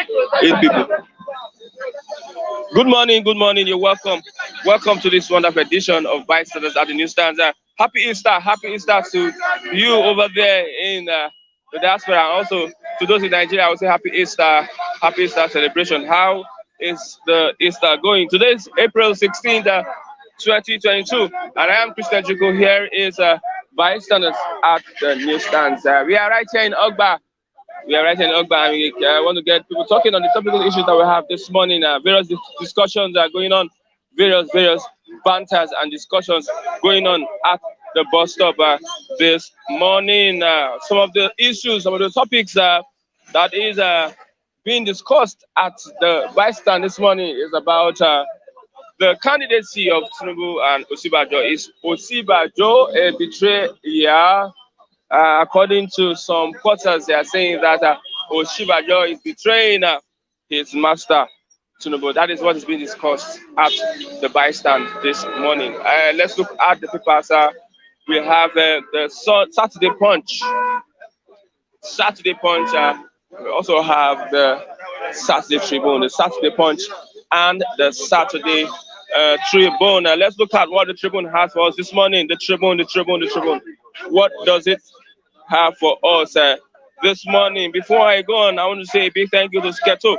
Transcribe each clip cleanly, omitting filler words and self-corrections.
8 people. Good morning, good morning. You're welcome. Welcome to this wonderful edition of Bystanders at the Newsstands. Happy Easter to you over there in the diaspora. And also to those in Nigeria, I would say happy Easter celebration. How is the Easter going? Today is April 16th, 2022, and I am Christian Juko. Here is Bystanders at the Newsstands. We are right here in Ogba. And I want to get people talking on the topical issues that we have this morning. Various discussions are going on, various banters and discussions going on at the bus stop this morning. Some of the issues, some of the topics that is being discussed at the bystand this morning is about the candidacy of Tinubu and Osibajo. Is Osibajo a betrayer? According to some quarters, they are saying that Osibajo is betraying his master, Tinubu. That is what is being discussed at the bystand this morning. Let's look at the papers. We have the Saturday Punch. We also have the Saturday Tribune, the Saturday Punch, and the Saturday Tribune. Let's look at what the Tribune has for us this morning. The Tribune. What does it have for us this morning? Before I go on, I want to say a big thank you to Sketo.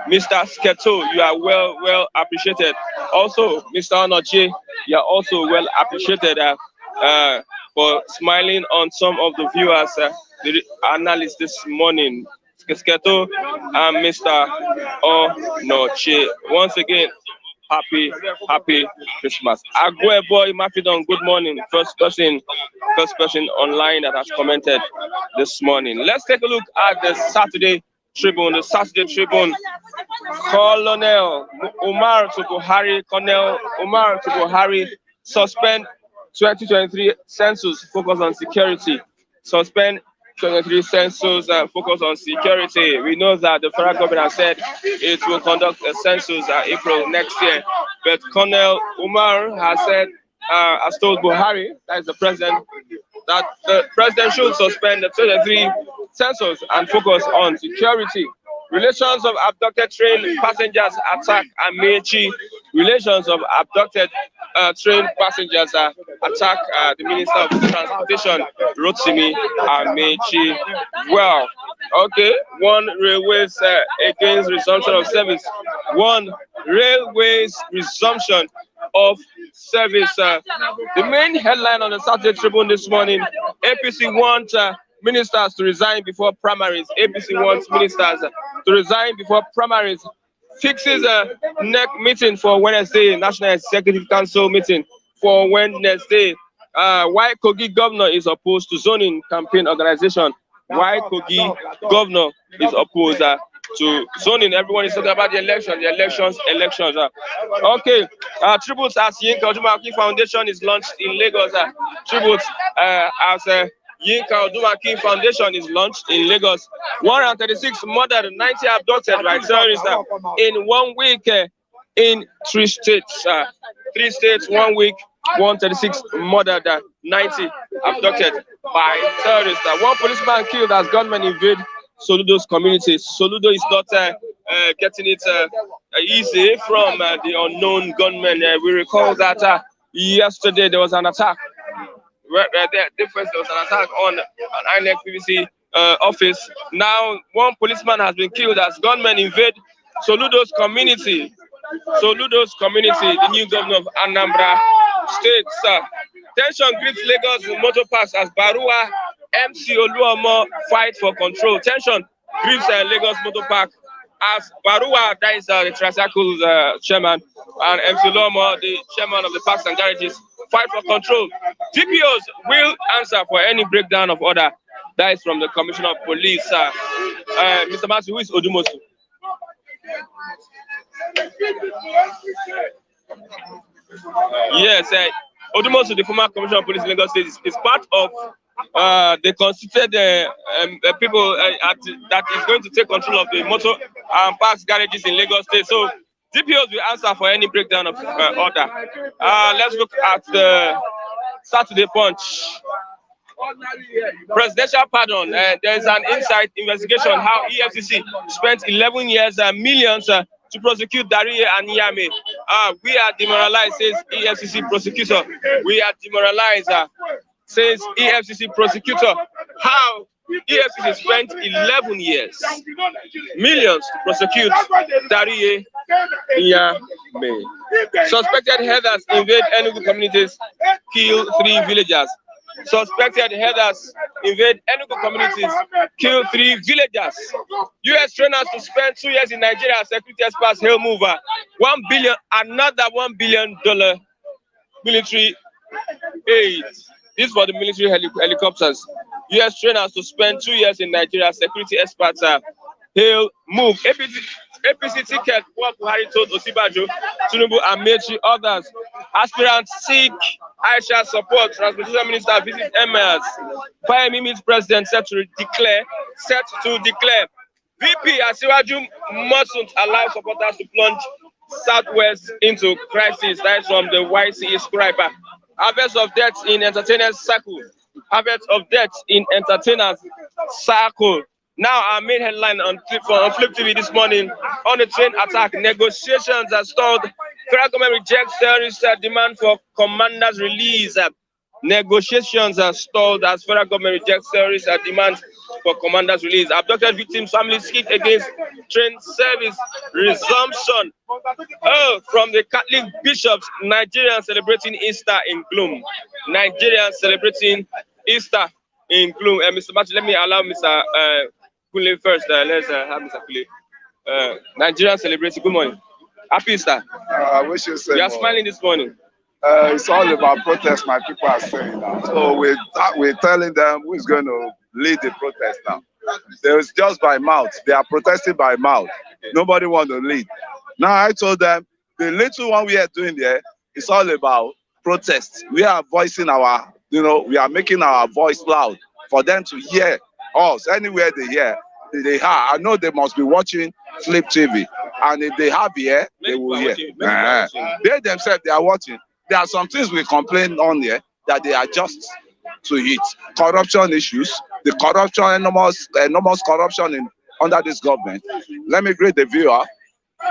Mr. Sketo, you are well appreciated. Also, Mr. Onoche, you are also well appreciated for smiling on some of the viewers, the analysts this morning. Sketo and Mr. Onoche. Once again, happy Christmas. Agwebo Mafidon, good morning. First person online that has commented this morning. Let's take a look at the Saturday Tribune. The Saturday Tribune. Colonel Umar to Buhari suspend 2023 census, focus on security. Suspend 2023 census focus on security. We know that the federal government has said it will conduct a census April next year, but Colonel Umar has told Buhari, that is the president, that the president should suspend the 2023 census and focus on security. Relations of abducted train passengers attack Amechi. Relations of abducted train passengers attack the Minister of Transportation, Rotimi Amechi. Well, okay, one railways against resumption of service. One railways resumption of service. The main headline on the Saturday Tribune this morning: APC wants ministers to resign before primaries. APC wants ministers to resign before primaries. Fixes a NEC meeting for Wednesday, National Executive Council meeting for Wednesday. Why Kogi governor is opposed to zoning campaign organization. Why Kogi governor is opposed to zoning. Everyone is talking about the elections. Okay, tributes as Yinka Odumaki Foundation is launched in Lagos. Tributes as Yinka Odumaki Foundation is launched in Lagos. 136 murdered, 90 abducted by terrorists in 1 week in 3 states. 3 states, 1 week, 136 murdered, 90 abducted by terrorists. One policeman killed as gunmen invade Soludo's community. Soludo is not getting it easy from the unknown gunmen. We recall that yesterday there was an attack. There was an attack on an INEC PVC office. Now, one policeman has been killed as gunmen invade Soludo's community. The new governor of Anambra State. Tension grips Lagos motor pass as Barua MC Oluomo fight for control. Tension grips Lagos motor park as Barua, that is the tricycle's chairman, and MC Oluomo, the chairman of the parks and garages, fight for control. DPOs will answer for any breakdown of order. That is from the Commissioner of Police. Mr. Matthew, who is Odumosu? Yes, Odumosu, the former Commissioner of Police in Lagos State, is part of the constituted people that is going to take control of the motor parks garages in Lagos State. So DPOs will answer for any breakdown of order. Let's look at the Saturday Punch. presidential pardon. There is an inside investigation how EFCC spent 11 years and millions to prosecute Darie and Yame. We are demoralized, says EFCC prosecutor. We are demoralized, says EFCC prosecutor. How EFCC spent 11 years, millions to prosecute Darie Yame. Suspected headers invade Enugu communities, kill 3 villagers. Suspected headers invade Enugu communities, kill 3 villagers. U.S. trainers to spend 2 years in Nigeria, security experts hail mover. Another $1 billion military aid. This for the military helicopters. U.S. trainers to spend 2 years in Nigeria, security experts hail move. APC ticket, what Buhari told Osibajo, Tinubu and Mechi, others. Aspirants seek Aisha support. Transportation minister visit emirs. Fayemi meets president set to declare. VP Asiwaju mustn't allow supporters to plunge Southwest into crisis. That's from the YC scriber. Harvest of death in entertainers circle. Harvest of death in entertainers circle. Now, our main headline on Flip TV this morning: on the train attack, negotiations are stalled. Federal government rejects terrorist demand for commanders' release. Negotiations are stalled as federal government rejects terrorist demand for commanders' release. Abducted victims' families kick against train service resumption. From the Catholic bishops, Nigerians celebrating Easter in gloom. Nigerians celebrating Easter in gloom. Mr. Bachi, let me allow Mr. Kule first. Let's have Mr. Kule. Nigerians celebrating. Good morning. Happy Easter. I wish you said. You are smiling this morning. It's all about protest, my people are saying now. So we're telling them who is going to lead the protest now. It's just by mouth. They are protesting by mouth. Nobody wants to lead. Now I told them the little one we are doing there is all about protest. We are voicing our, we are making our voice loud for them to hear us anywhere they hear. They have. I know they must be watching Flip TV, and if they have here, they will hear. They themselves, they are watching. There are some things we complain on here that they adjust to it. Corruption issues, the corruption, enormous corruption under this government. Let me greet the viewer.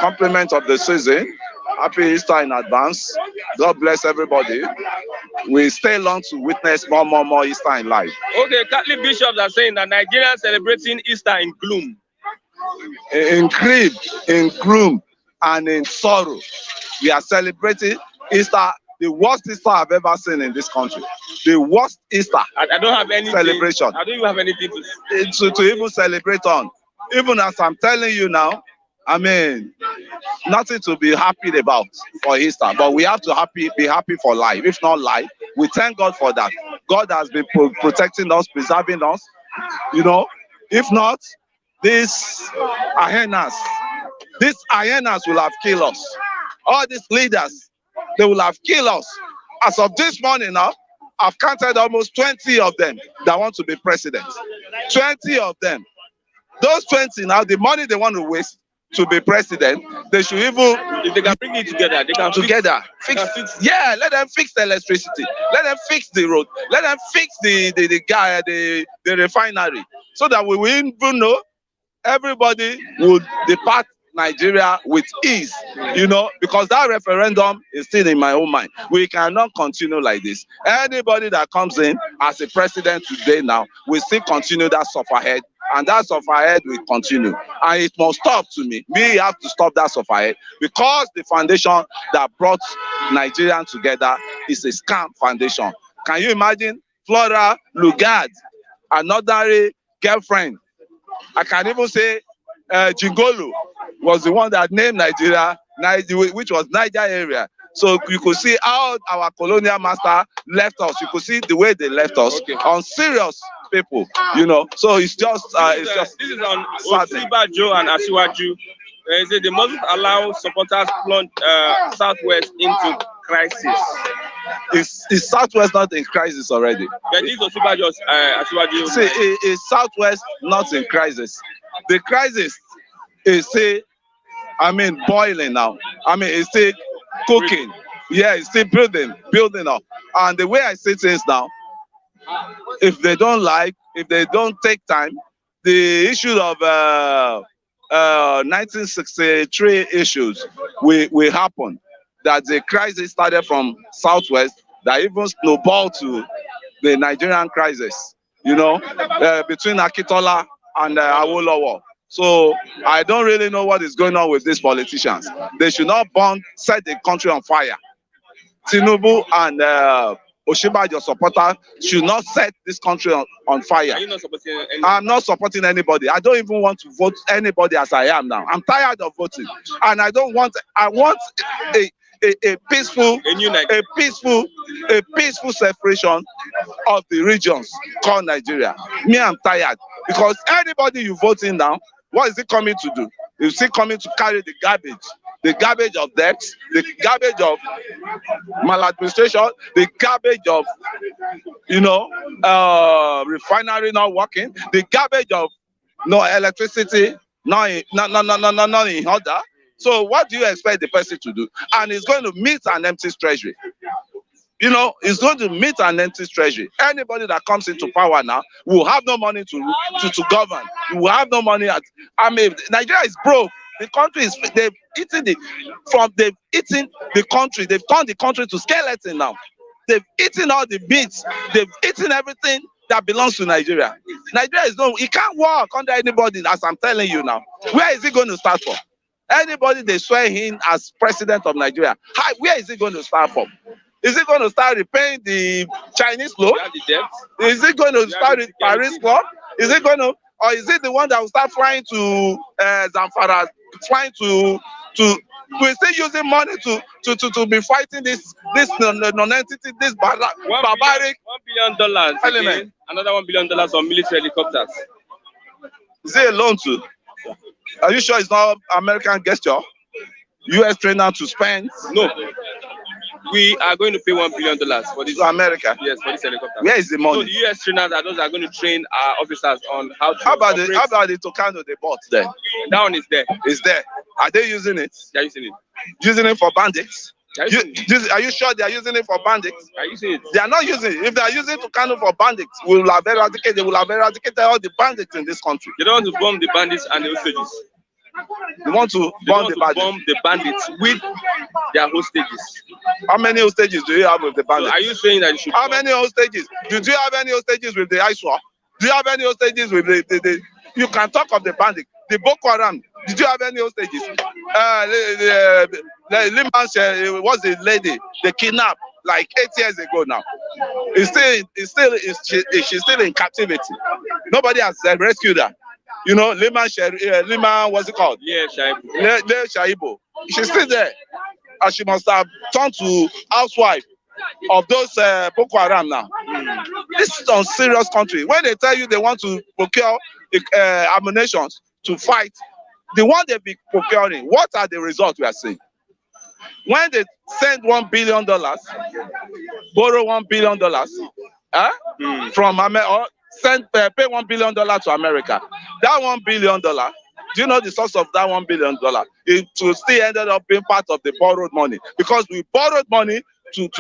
Compliment of the season. Happy Easter in advance. God bless everybody. We stay long to witness more Easter in life. Okay, Catholic bishops are saying that Nigerians celebrating Easter in gloom. In grief, in gloom, and in sorrow. We are celebrating Easter, the worst Easter I've ever seen in this country. The worst Easter. I don't have any celebration. I don't even have anything to even celebrate on. Even as I'm telling you now, I mean, nothing to be happy about for Easter, but we have to be happy for life. If not life, we thank God for that. God has been protecting us, preserving us. If not, these hyenas will have killed us. All these leaders, they will have killed us. As of this morning now, I've counted almost 20 of them that want to be president. 20 of them. Those 20 now, the money they want to waste to be president, they should even, if they can bring it together, they can fix. Yeah, let them fix the electricity, let them fix the road, let them fix the refinery, so that we will even know everybody would depart Nigeria with ease, because that referendum is still in my own mind. We cannot continue like this. Anybody that comes in as a president today now will still continue that sufferhead, and that sufferhead will continue. And it must stop to me. We have to stop that sufferhead, because the foundation that brought Nigerians together is a scam foundation. Can you imagine Flora Lugard, another girlfriend? I can even say Jingolo was the one that named Nigeria, which was Niger area. So you could see how our colonial master left us. You could see the way they left us on serious people, So it's just this is on Osibajo and Asiwaju. They mustn't allow supporters plunge Southwest into crisis. Is Southwest not in crisis already? But this Osibajo, Asiwaju. See, is Southwest not in crisis? The crisis is still, boiling now. It's still cooking. Yeah, it's still building up. And the way I see things now, if they don't like, if they don't take time, the issue of 1963 issues will happen. That the crisis started from Southwest, that even snowballed to the Nigerian crisis, between Akitola and Awolowo. So I don't really know what is going on with these politicians. They should not set the country on fire. Tinubu and Oshibajo supporter should not set this country on fire. Are you not supporting anybody? I'm not supporting anybody. I don't even want to vote anybody as I am now. I'm tired of voting, and I want a peaceful separation of the regions called Nigeria. Me, I'm tired, because anybody you vote in now, what is it coming to do? Is it coming to carry the garbage of debts, the garbage of maladministration, the garbage of refinery not working, the garbage of no electricity, not in order. So what do you expect the person to do? And it's going to meet an empty treasury. It's going to meet an empty treasury. Anybody that comes into power now will have no money to govern. You will have no money. Nigeria is broke. The country they've eaten the country. They've turned the country to skeleton now. They've eaten all the meats. They've eaten everything that belongs to Nigeria. Nigeria it can't work under anybody, as I'm telling you now. Where is it going to start from? Anybody they swear in as president of Nigeria, where is it going to start from? Is it going to start repaying the Chinese loan? Is it going to start with Paris Club? Is it going to, or is it the one that will start flying to Zamfara, trying to we're still using money to be fighting this non-entity, this barbaric $1 billion element. Another $1 billion on military helicopters. Is it a loan too? Are you sure it's not American gesture? US trainer to spend? No. We are going to pay $1 billion for this. To America? Yes, for this helicopter. Where is the money? So the US trainers are those that are going to train our officers on how to. How about the Tucano they bought there? That one is there. It's there. Are they using it? They are using it. Using it for bandits? Are you sure they are using it for bandits? Are you using it? They are not using it. If they are using Tucano for bandits, they will have eradicated all the bandits in this country. They don't want to bomb the bandits and the hostages. They want to bomb the bandits with their hostages. How many hostages do you have with the bandits? So are you saying that you should? How many hostages? Did you have any hostages with the ISWA? Do you have any hostages with the you can talk of the bandits. The Boko Haram, did you have any hostages? Liman, was the lady they kidnapped like 8 years ago now. She's still in captivity. Nobody has rescued her. Liman, what's it called? Yeah, Shaibu. She's still there. And she must have turned to housewife of those Boko Haram now. This is a serious country. When they tell you they want to procure ammunition to fight, the one they be procuring, what are the results we are seeing? When they send $1 billion, borrow $1 billion from America, or pay $1 billion to America, that $1 billion, do you know the source of that $1 billion? It will still ended up being part of the borrowed money, because we borrowed money to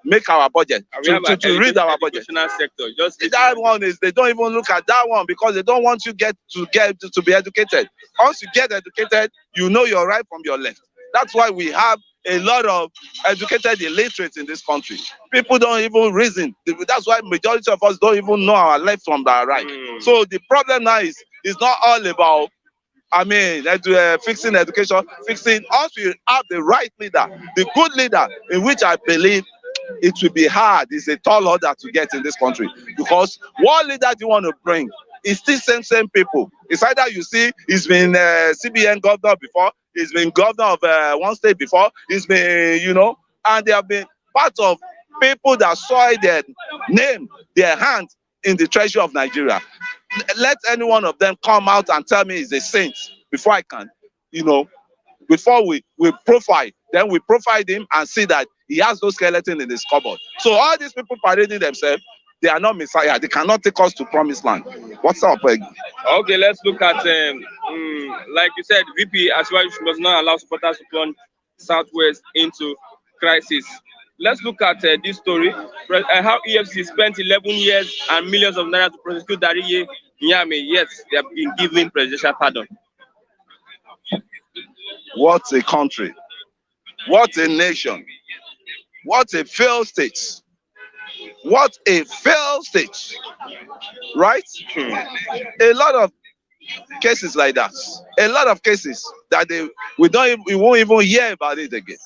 make our budget, to read our budget. Sector, that one is, they don't even look at that one, because they don't want you to be educated. Once you get educated, you know your right from your left. That's why we have a lot of educated illiterates in this country. People don't even reason. That's why majority of us don't even know our left from our right. So the problem now is not all about, fixing education, fixing us. We have the right leader, the good leader, in which I believe it will be hard. It's a tall order to get in this country, because what leader do you want to bring? It's still same people. It's either you see he's been CBN governor before, he's been governor of one state before, he's been, and they have been part of people that saw their name, their hand in the treasury of Nigeria. Let any one of them come out and tell me he's a saint before I can, before we profile, then we profile him and see that he has no skeleton in his cupboard. So all these people parading themselves, they are not Messiah. They cannot take us to promised land. What's up, Peg? Okay, let's look at, like you said, VP as well does not allow supporters to plunge Southwest into crisis. let's look at this story. How EFCC spent 11 years and millions of naira to prosecute Dariye Nyame, yet they have been given presidential pardon. What a country. What a nation. What a failed state. What a failed state. Right? A lot of cases like that. A lot of cases that we won't even hear about it again.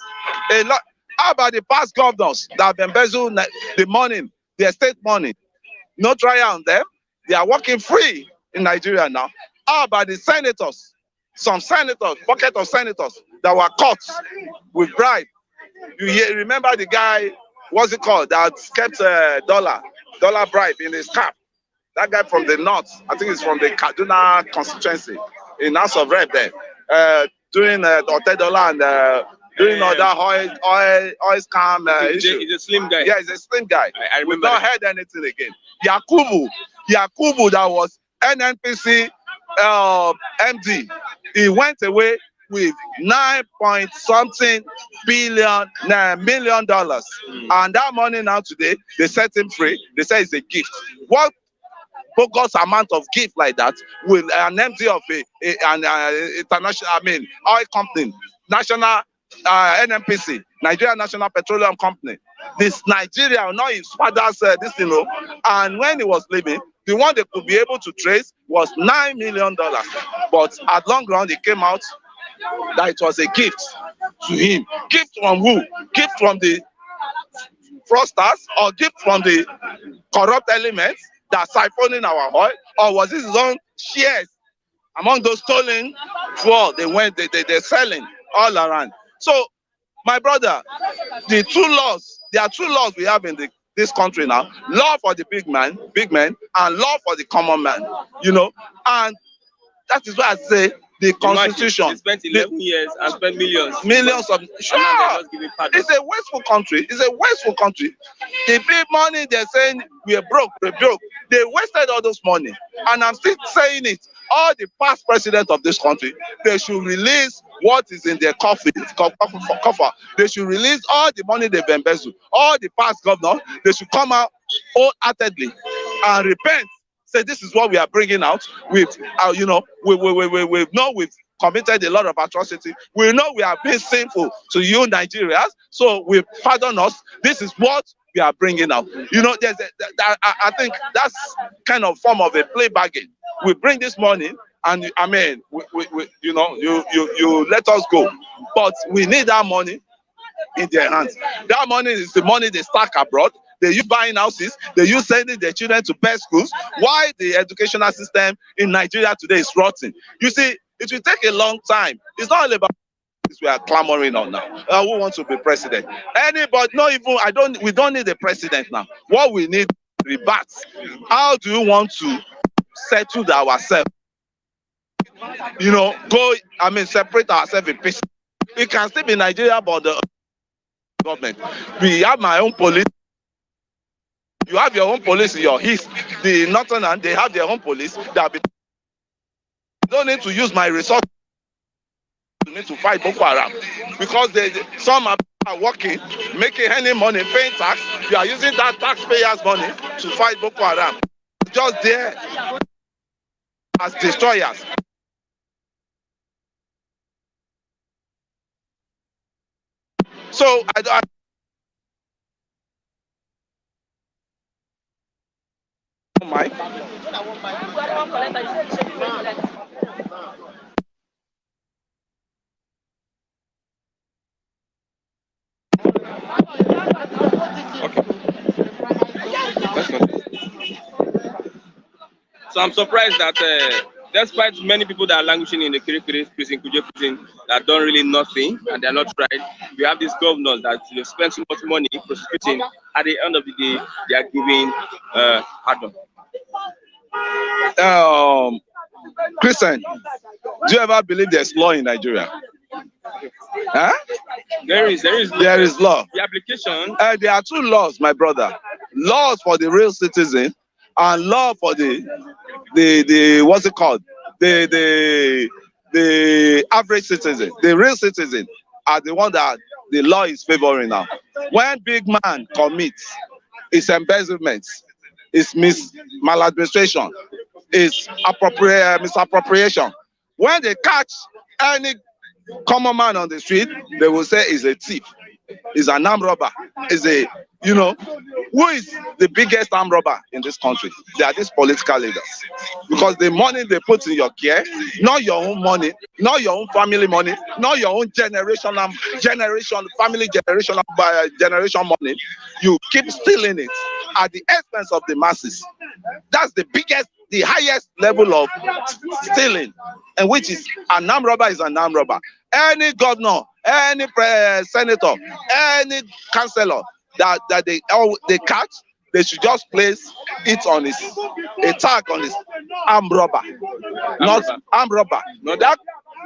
A lot. How about the past governors that have embezzled the money, the estate money? No trial on them. They are working free in Nigeria now. How about the senators? Some senators, bucket of senators that were caught with bribe. Remember the guy, what's it called, that kept dollar bribe in his cap? That guy from the north, I think he's from the Kaduna constituency in House of Rep there. During $10 and doing all that oil scam issue. He's a slim guy. Yeah, he's a slim guy. I remember. We've not heard anything again. Yakubu, that was NNPC MD. He went away with 9-point-something million dollars. And that money now today, they set him free. They say it's a gift. What bogus amount of gift like that will an MD of an international, oil company, national NNPC, Nigeria National Petroleum Company, this Nigeria, not his father's and when he was leaving, the one they could be able to trace was $9 million. But at long run, it came out that it was a gift to him. Gift from who? Gift from the fraudsters, or gift from the corrupt elements that siphoning our oil, or was this his own shares among those stolen fuel they're selling all around? So, my brother, there are two laws we have in this country now: law for the big men, and law for the common man. And that is why I say the constitution. They spent 11 years and spent millions. Of sure. It's a wasteful country. The big money they're saying we're broke. They wasted all those money, and I'm still saying it. All the past presidents of this country, they should release what is in their coffer. They should release all the money they've embezzled. All the past governors, they should come out wholeheartedly and repent. Say this is what we are bringing out. We've committed a lot of atrocity. We know we are being sinful to you Nigerians, so we pardon us. This is what we are bringing out. I think that's kind of form of a play bargain. We bring this money, and you let us go, but we need that money in their hands. That money is the money they stack abroad. They use buying houses. They use sending their children to best schools. Why the educational system in Nigeria today is rotten? You see, it will take a long time. It's not all about this we are clamoring on now. Who wants to be president? Anybody? Not even. We don't need a president now. What we need is rebats. How do you want to settle ourselves? Separate ourselves in pieces. We can still be Nigeria, but the government. We have my own police. You have your own police in your east. The northern, and they have their own police. You don't need to use my resources to fight Boko Haram, because some are working, making any money, paying tax. You are using that taxpayers' money to fight Boko Haram. Just there as destroyers. So I Mike. So I'm surprised that despite many people that are languishing in the Kirikiri prison, Kuje prison, that don't really nothing and they're not tried, we have these governors that spend so much money prosecuting. At the end of the day, they are giving pardon. Christian, do you ever believe there's law in Nigeria? Huh? There is law. The application. There are two laws, my brother. Laws for the real citizen, and law for the what's it called? The average citizen. The real citizen are the one that the law is favoring now. When big man commits, it's embezzlement, it's maladministration, it's misappropriation. When they catch any common man on the street, they will say he's a thief, he's an armed robber, is a, you know, who is the biggest armed robber in this country? They are these political leaders. Because the money they put in your care, not your own money, not your own family money, not your own generation, family generation money, you keep stealing it at the expense of the masses. That's the biggest, the highest level of stealing, and which is an armed robber is an armed robber. Any governor, any senator, any councillor that they catch, they should just place it on his a tag on his armed robber, not armed robber. No, that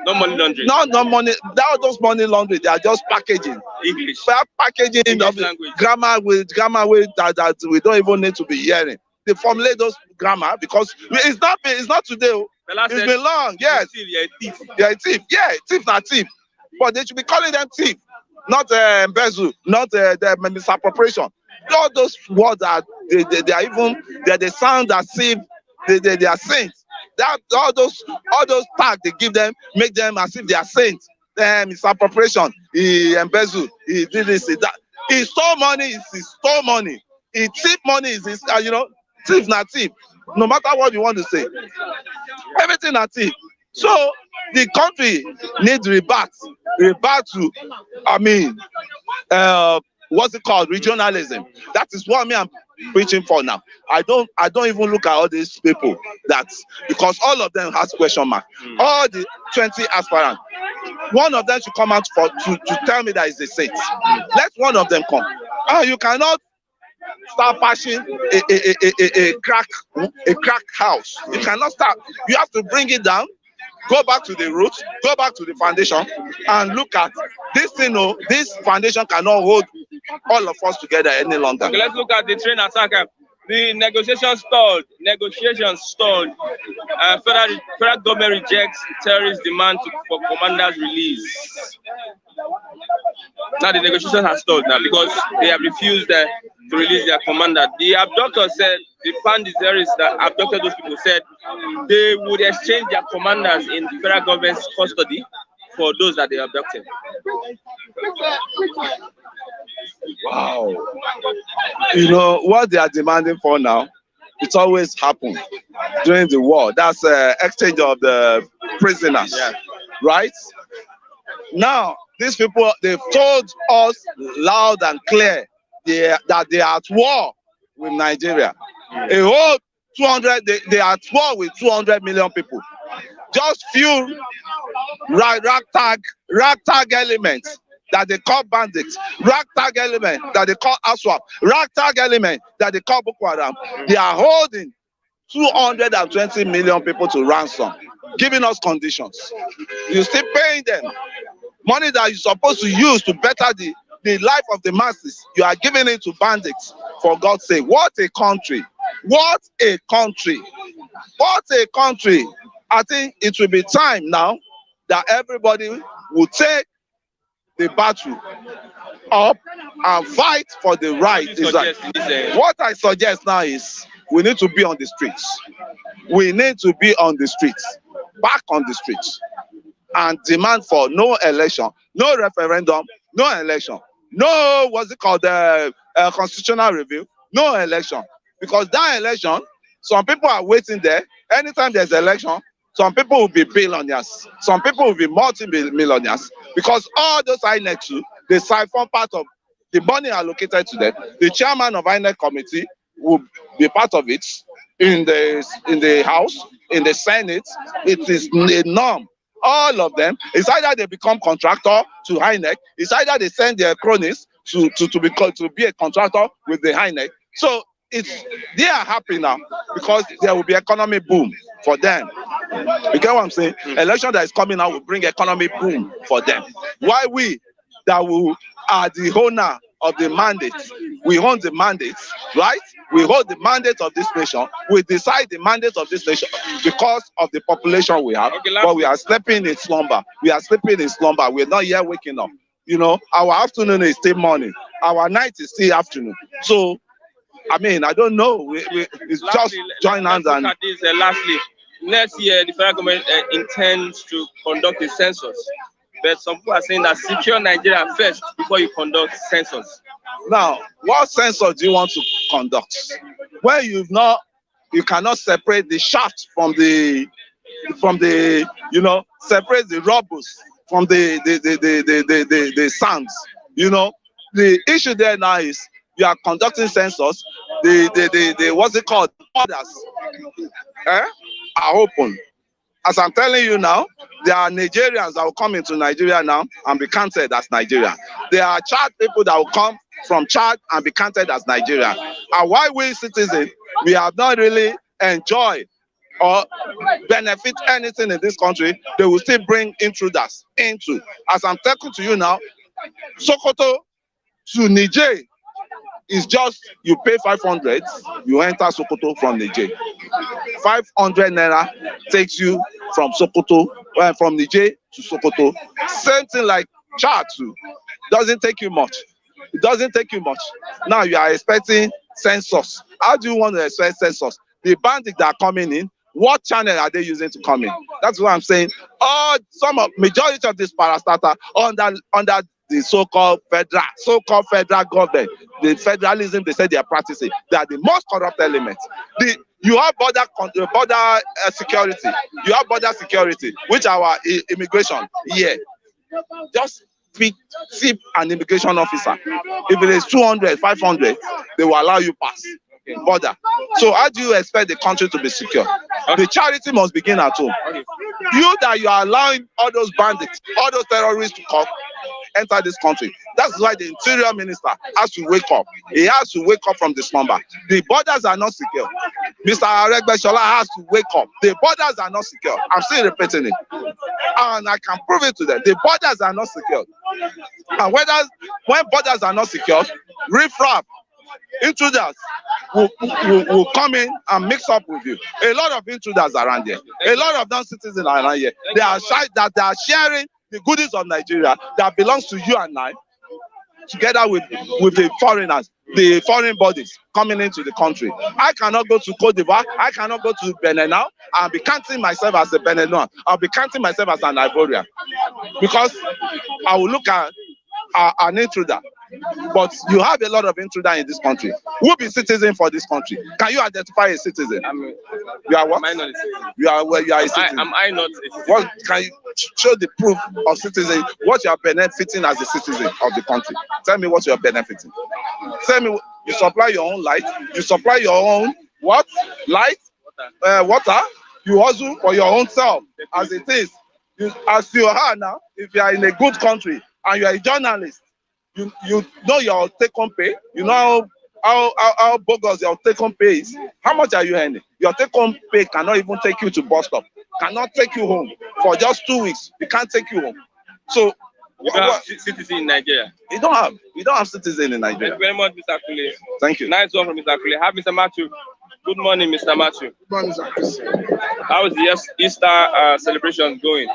no money laundering. No money. That those money laundering. They are just packaging. English. They are packaging English of language. grammar with that we don't even need to be hearing. They formulate those grammar because it's not today. It's been long. Yes. You're a thief. You're a thief. Yeah, thief not thief. But they should be calling them thief, not embezzle, not the misappropriation. All those words are they are even they sound as if they are saints. That all those tags they give them make them as if they are saints. Misappropriation, he embezzle, he did this, he that. He stole money, he stole money. He thief money is his, thief not thief. No matter what you want to say, everything not thief. So the country needs rebirth to, what's it called? Regionalism. That is what I'm preaching for now. I don't even look at all these people because all of them has question mark. All the 20 aspirants, one of them should come out to tell me that is a saint. Let one of them come. You cannot start bashing a crack house. You cannot start. You have to bring it down. Go back to the roots, go back to the foundation, and look at this thing. This foundation cannot hold all of us together any longer. Okay, let's look at the train attack. The negotiations stalled. Federal government rejects terrorist demand for commanders' release. Now the negotiations have stalled now because they have refused to release their commander. The abductor said, the terrorists that abducted those people said they would exchange their commanders in the federal government's custody for those that they abducted. Wow. What they are demanding for now, it's always happened during the war. That's exchange of the prisoners, right? Now, these people, they've told us loud and clear that they are at war with Nigeria. A whole 200, they are at war with 200 million people. Just few ragtag elements that they call bandits, ragtag element that they call ASWAP, ragtag element that they call Boko Haram. They are holding 220 million people to ransom, giving us conditions. You still paying them money that you're supposed to use to better the life of the masses. You are giving it to bandits, for God's sake. What a country. What a country. What a country. I think it will be time now that everybody will take the battle up and fight for the right. What I suggest now is we need to be on the streets. We need to be on the streets, back on the streets, and demand for no election, no referendum, no election, no constitutional review, no election. Because that election, some people are waiting there. Anytime there's election, some people will be billionaires, some people will be multi-millionaires, because all those INEC too, they siphon part of the money allocated to them. The chairman of INEC committee will be part of it in the House, in the Senate. It is a norm. All of them, it's either they become contractor to INEC, it's either they send their cronies to be a contractor with the INEC. So they are happy now because there will be economic boom for them. You get what I'm saying? Election that is coming out will bring economic boom for them. Why we that are the owner of the mandate, we own the mandate, right? We hold the mandate of this nation. We decide the mandate of this nation because of the population we have. Okay, but we are sleeping in slumber. We are sleeping in slumber. We're not yet waking up. Our afternoon is still morning. our night is still afternoon. So, I mean, I don't know. It's just join hands let's and. look at this. Lastly, next year the federal government intends to conduct a census, but some people are saying that secure Nigeria first before you conduct census. Now, what census do you want to conduct? When you cannot separate the shaft from the separate the rubbles from the sands. The issue there now is you are conducting census. The what's it called? Borders are open. As I'm telling you now, there are Nigerians that will come into Nigeria now and be counted as Nigeria. There are Chad people that will come from Chad and be counted as Nigeria. And why we citizens, we have not really enjoyed or benefit anything in this country, they will still bring intruders into. As I'm talking to you now, Sokoto to Niger is just, you pay 500, you enter Sokoto from Niger. 500 naira takes you from Sokoto, from Niger to Sokoto. Same thing like Chad too. Doesn't take you much. It doesn't take you much. Now you are expecting census. How do you want to expect census? The bandits that are coming in, what channel are they using to come in? That's what I'm saying. Majority of this parastatal under the so-called federal government, the federalism they say they are practicing, they are the most corrupt elements. You have border security. You have border security, which our immigration here. Just tip an immigration officer. If it is 200, 500, they will allow you pass border. So how do you expect the country to be secure? The charity must begin at home. You are allowing all those bandits, all those terrorists to come, enter this country. That's why the interior minister has to wake up. He has to wake up from the slumber. The borders are not secure. Mr. Aregbesola has to wake up. The borders are not secure. I'm still repeating it. And I can prove it to them. The borders are not secure. And when borders are not secure, riffraff, intruders will come in and mix up with you. A lot of intruders around here. A lot of non-citizens are around here. They are sharing the goodies of Nigeria that belongs to you and I, together with the foreigners, the foreign bodies coming into the country. I cannot go to Cote d'Ivoire. I cannot go to Benin now. I'll be counting myself as a Beninoan. I'll be counting myself as an Ivorian, because I will look at an intruder. But you have a lot of intruders in this country. Who be citizen for this country? Can you identify a citizen? You are what? Am I not a citizen? You are a citizen. Am I not a citizen? What can you show the proof of citizen? What you are benefiting as a citizen of the country? Tell me what you are benefiting. Tell me, you supply your own light. You supply your own what? Light, water. You hustle for your own self. As it is, as you are now. If you are in a good country and you are a journalist, you know your take-home pay. You know how bogus your take-home pay is. How much are you earning? Your take-home pay cannot even take you to bus stop. Cannot take you home for just 2 weeks. It can't take you home. So you don't have citizens in Nigeria. We don't have citizens in Nigeria. Thank you very much, Mr. Kule. Thank you. Nice one from Mr. Kule. Have Mr. Matthew. Good morning, Mr. Matthew. Good morning, sir. How is the Easter celebration going?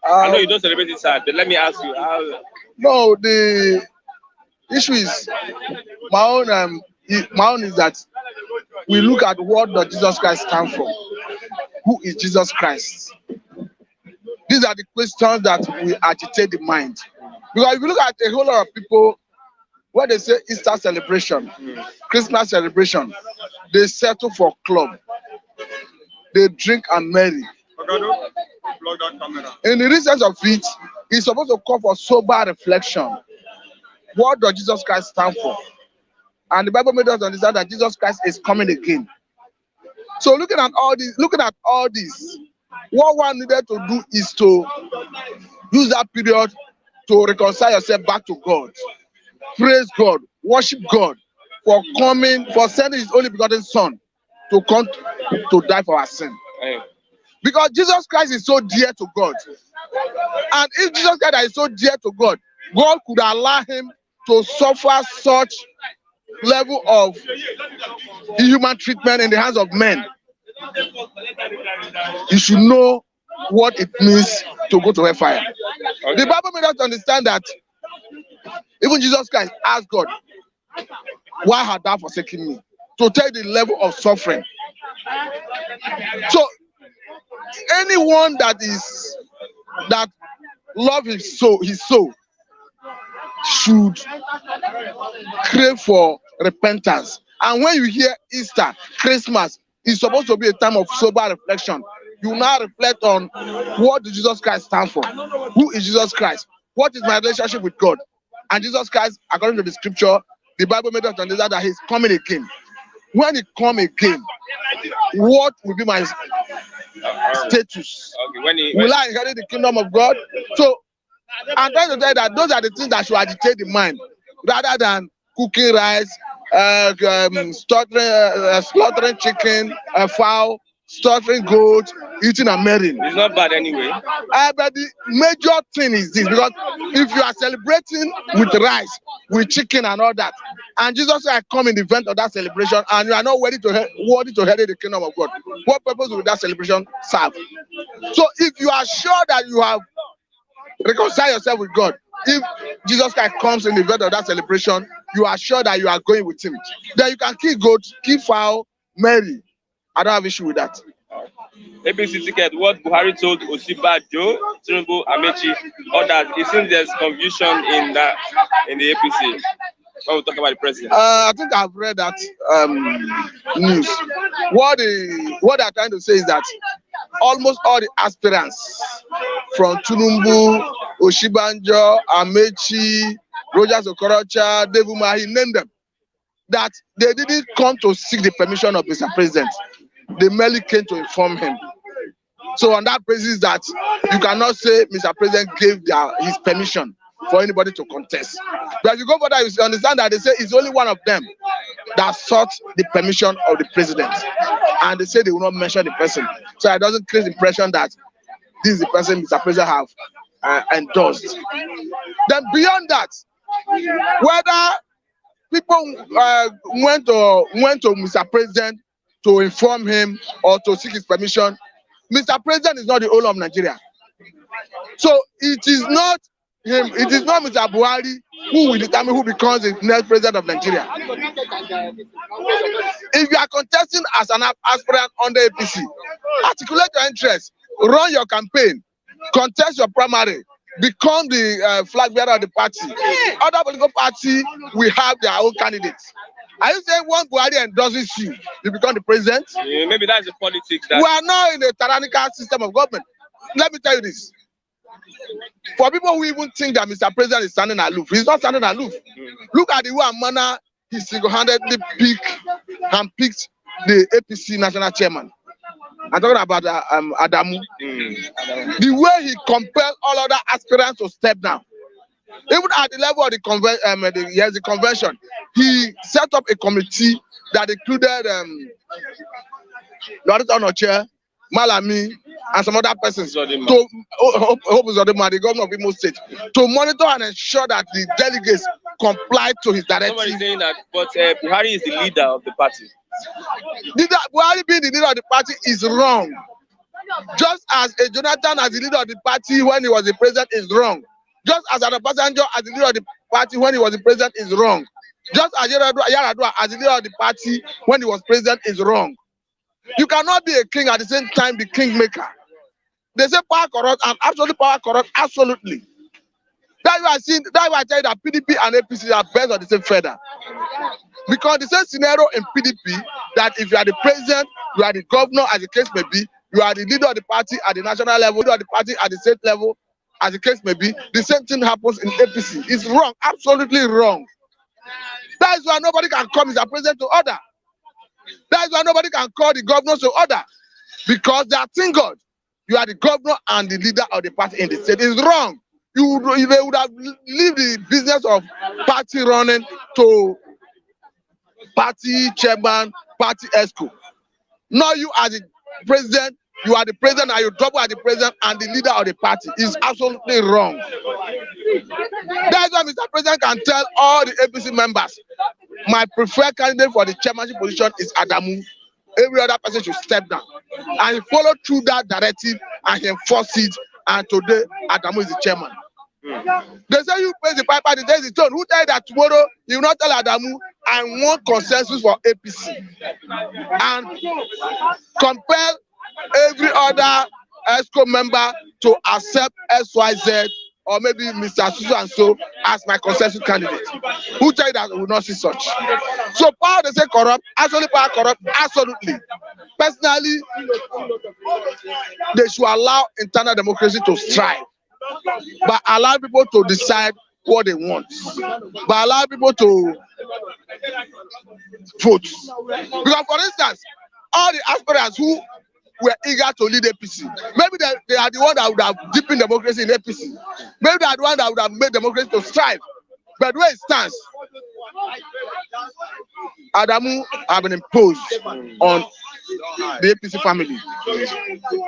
I know you don't celebrate it, sir, but let me ask you how. No, the issue is my own is that we look at what does Jesus Christ stand for. Who is Jesus Christ? These are the questions that will agitate the mind. Because if you look at a whole lot of people, when they say Easter celebration, Christmas celebration, they settle for club. They drink and marry. In the reasons of it, it's supposed to call for sober reflection. What does Jesus Christ stand for? And the Bible made us understand that Jesus Christ is coming again. So looking at all this, what one needed to do is to use that period to reconcile yourself back to God. Praise God, worship God for sending his only begotten son to come to die for our sin. Because Jesus Christ is so dear to God. And if Jesus Christ is so dear to God, God could allow him to suffer such level of inhuman treatment in the hands of men. You should know what it means to go to hellfire. The Bible made us understand that even Jesus Christ asked God, why hast thou forsaken me? To tell the level of suffering. So anyone that love his soul should crave for repentance. And when you hear Easter, Christmas, it's supposed to be a time of sober reflection. You now reflect on what Jesus Christ stands for. Who is Jesus Christ? What is my relationship with God? And Jesus Christ, according to the scripture, the Bible made us understand that he's coming again. When he comes again, what will be my status? Will I inherit the kingdom of God? So I'm trying to tell you that those are the things that should agitate the mind, rather than cooking rice, slaughtering chicken, fowl, slaughtering goat, eating and marrying. It's not bad anyway. But the major thing is this, because if you are celebrating with rice, with chicken and all that, and Jesus Christ come in the event of that celebration, and you are not worthy to inherit the kingdom of God, what purpose will that celebration serve? So if you are sure that you have reconciled yourself with God, if Jesus Christ comes in the event of that celebration, you are sure that you are going with him, then you can kill goat, kill fowl, marry. I don't have issue with that. APC ticket, what Buhari told Osibajo, Tinubu, Amechi, others. It seems there's confusion in the APC. When we talk about the president, I think I've read that news. What they're trying to say is that almost all the aspirants from Tinubu, Osibanjo, Amechi, Rogers Okorocha, Devuma, he named them, that they didn't come to seek the permission of Mr. President. They merely came to inform him. So on that basis, that you cannot say Mr. President gave his permission for anybody to contest. But if you go further, you understand that they say it's only one of them that sought the permission of the president, and they say they will not mention the person, so it doesn't create the impression that this is the person Mr. President have endorsed. Then beyond that, whether people went to Mr. President to inform him or to seek his permission, Mr. President is not the owner of Nigeria. So it is not him, it is not Mr. Buhari who will determine who becomes the next president of Nigeria. If you are contesting as an aspirant under APC, articulate your interest, run your campaign, contest your primary, become the flag bearer of the party. Other political parties will have their own candidates. Are you saying one Buhari endorses you, you become the president? Yeah, maybe that's the politics. We are now in a tyrannical system of government. Let me tell you this. For people who even think that Mr. President is standing aloof, he's not standing aloof. Look at the way and manner he single-handedly picked the APC national chairman. I'm talking about Adamu. The way he compelled all other aspirants to step down. Even at the level of the convention, he set up a committee that included Loretta Onoche, Malami, and some other persons Hope Uzodinma, the governor of Imo State, to monitor and ensure that the delegates complied to his directive. Somebody saying that, but Buhari is the leader of the party. Buhari being the leader of the party is wrong. Just as a Jonathan as the leader of the party when he was the president is wrong. Just as Obasanjo as the leader of the party when he was the president is wrong. Just as Yar'Adua as the leader of the party when he was president is wrong. You cannot be a king at the same time the kingmaker. They say power corrupt, and absolutely power corrupt, absolutely. That's why I tell you that PDP and APC are best on the same feather. Because the same scenario in PDP, that if you are the president, you are the governor, as the case may be, you are the leader of the party at the national level, leader of the party at the state level, as the case may be, the same thing happens in APC. It's wrong, absolutely wrong. That is why nobody can come as a president to order. That is why nobody can call the governors to order. Because they are thank God. You are the governor and the leader of the party in the state. It's wrong. They would have leave the business of party running to party chairman, party ESCO. Now you as the president, you are the president and you double as the president and the leader of the party. It's absolutely wrong. That's why Mr. President can tell all the APC members, my preferred candidate for the chairmanship position is Adamu. Every other person should step down. And he followed through that directive and he enforced it. And today, Adamu is the chairman. They say you pay the piper, the day is the tone. Who tell you that tomorrow you will not tell Adamu and want consensus for APC and compel every other ESCO member to accept XYZ or maybe Mr. So and so as my consensus candidate. Who tell you that we will not see such? So power they say corrupt, actually power corrupt, absolutely. Personally, they should allow internal democracy to strive, but allow people to decide what they want, but allow people to vote. Because for instance, all the aspirants who were eager to lead APC, maybe they are the one that would have deepened democracy in APC. Maybe they are the one that would have made democracy to strive. But where it stands, Adamu have been imposed on the APC family.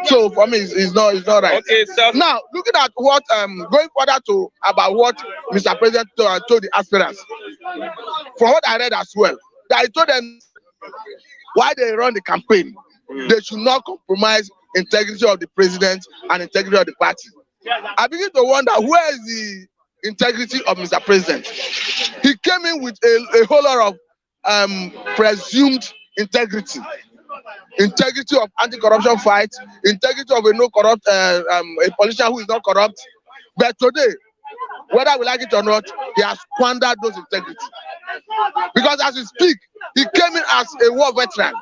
So for me, it's not right. Okay, so now looking at what going further to about what Mr. President told the aspirants, from what I read as well, that he told them why they run the campaign, they should not compromise integrity of the president and integrity of the party. I begin to wonder, where is the integrity of Mr. President? He came in with a whole lot of presumed integrity of anti-corruption fight, integrity of a no corrupt a politician who is not corrupt. But today, whether we like it or not, he has squandered those integrity. Because as we speak, he came in as a war veteran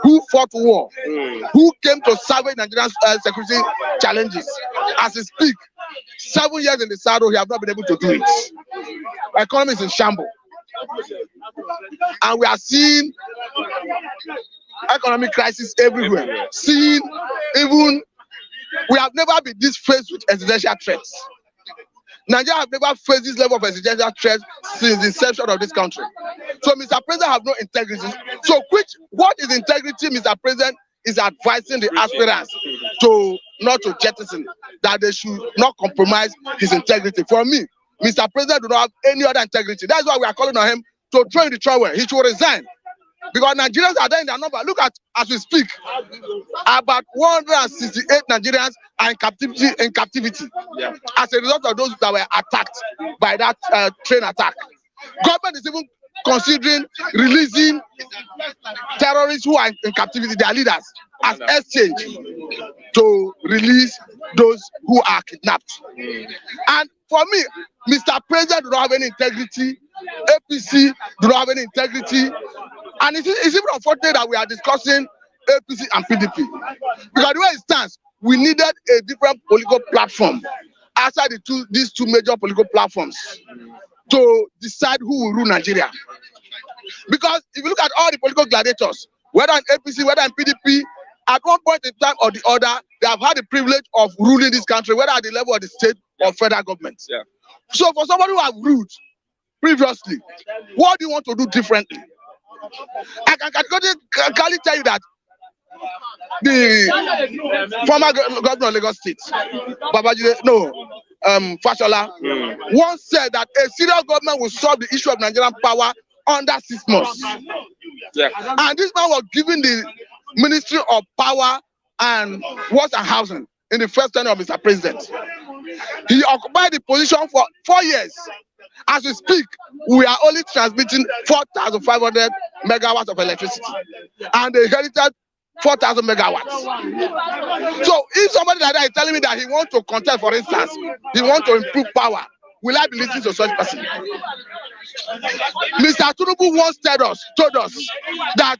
who fought war, who came to salvage Nigerian security challenges. As we speak, 7 years in the saddle, he has not been able to do it. Economy is in shambles. And we are seeing economic crisis everywhere. Seeing even, we have never been this faced with existential threats. Nigeria have never faced this level of existential threat since the inception of this country. So Mr. President have no integrity. So what is integrity? Mr. President is advising the aspirants to not to jettison, that they should not compromise his integrity. For me, Mr. President do not have any other integrity. That's why we are calling on him to throw in the towel. He should resign. Because Nigerians are there in their number. Look at, as we speak, about 168 Nigerians are in captivity as a result of those that were attacked by that train attack. Government is even considering releasing terrorists who are in captivity, their leaders, as exchange to release those who are kidnapped. And for me, Mr. President do not have any integrity. APC do not have any integrity. And it's even unfortunate that we are discussing APC and PDP. Because the way it stands, we needed a different political platform outside these two major political platforms to decide who will rule Nigeria. Because if you look at all the political gladiators, whether in APC, whether in PDP, at one point in time or the other, they have had the privilege of ruling this country, whether at the level of the state or federal government. Yeah. So for somebody who have ruled previously, what do you want to do differently? I can clearly tell you that the former governor of Lagos State, Fashola, once said that a serious government will solve the issue of Nigerian power under 6 months. Yeah. And this man was given the Ministry of Power and Works and Housing in the first tenure of Mr. President. He occupied the position for 4 years. As we speak, we are only transmitting 4,500 megawatts of electricity, and they inherited 4,000 megawatts. So if somebody like that is telling me that he wants to contest, for instance, he wants to improve power, will I be listening to such person? Mr. Tinubu once told us that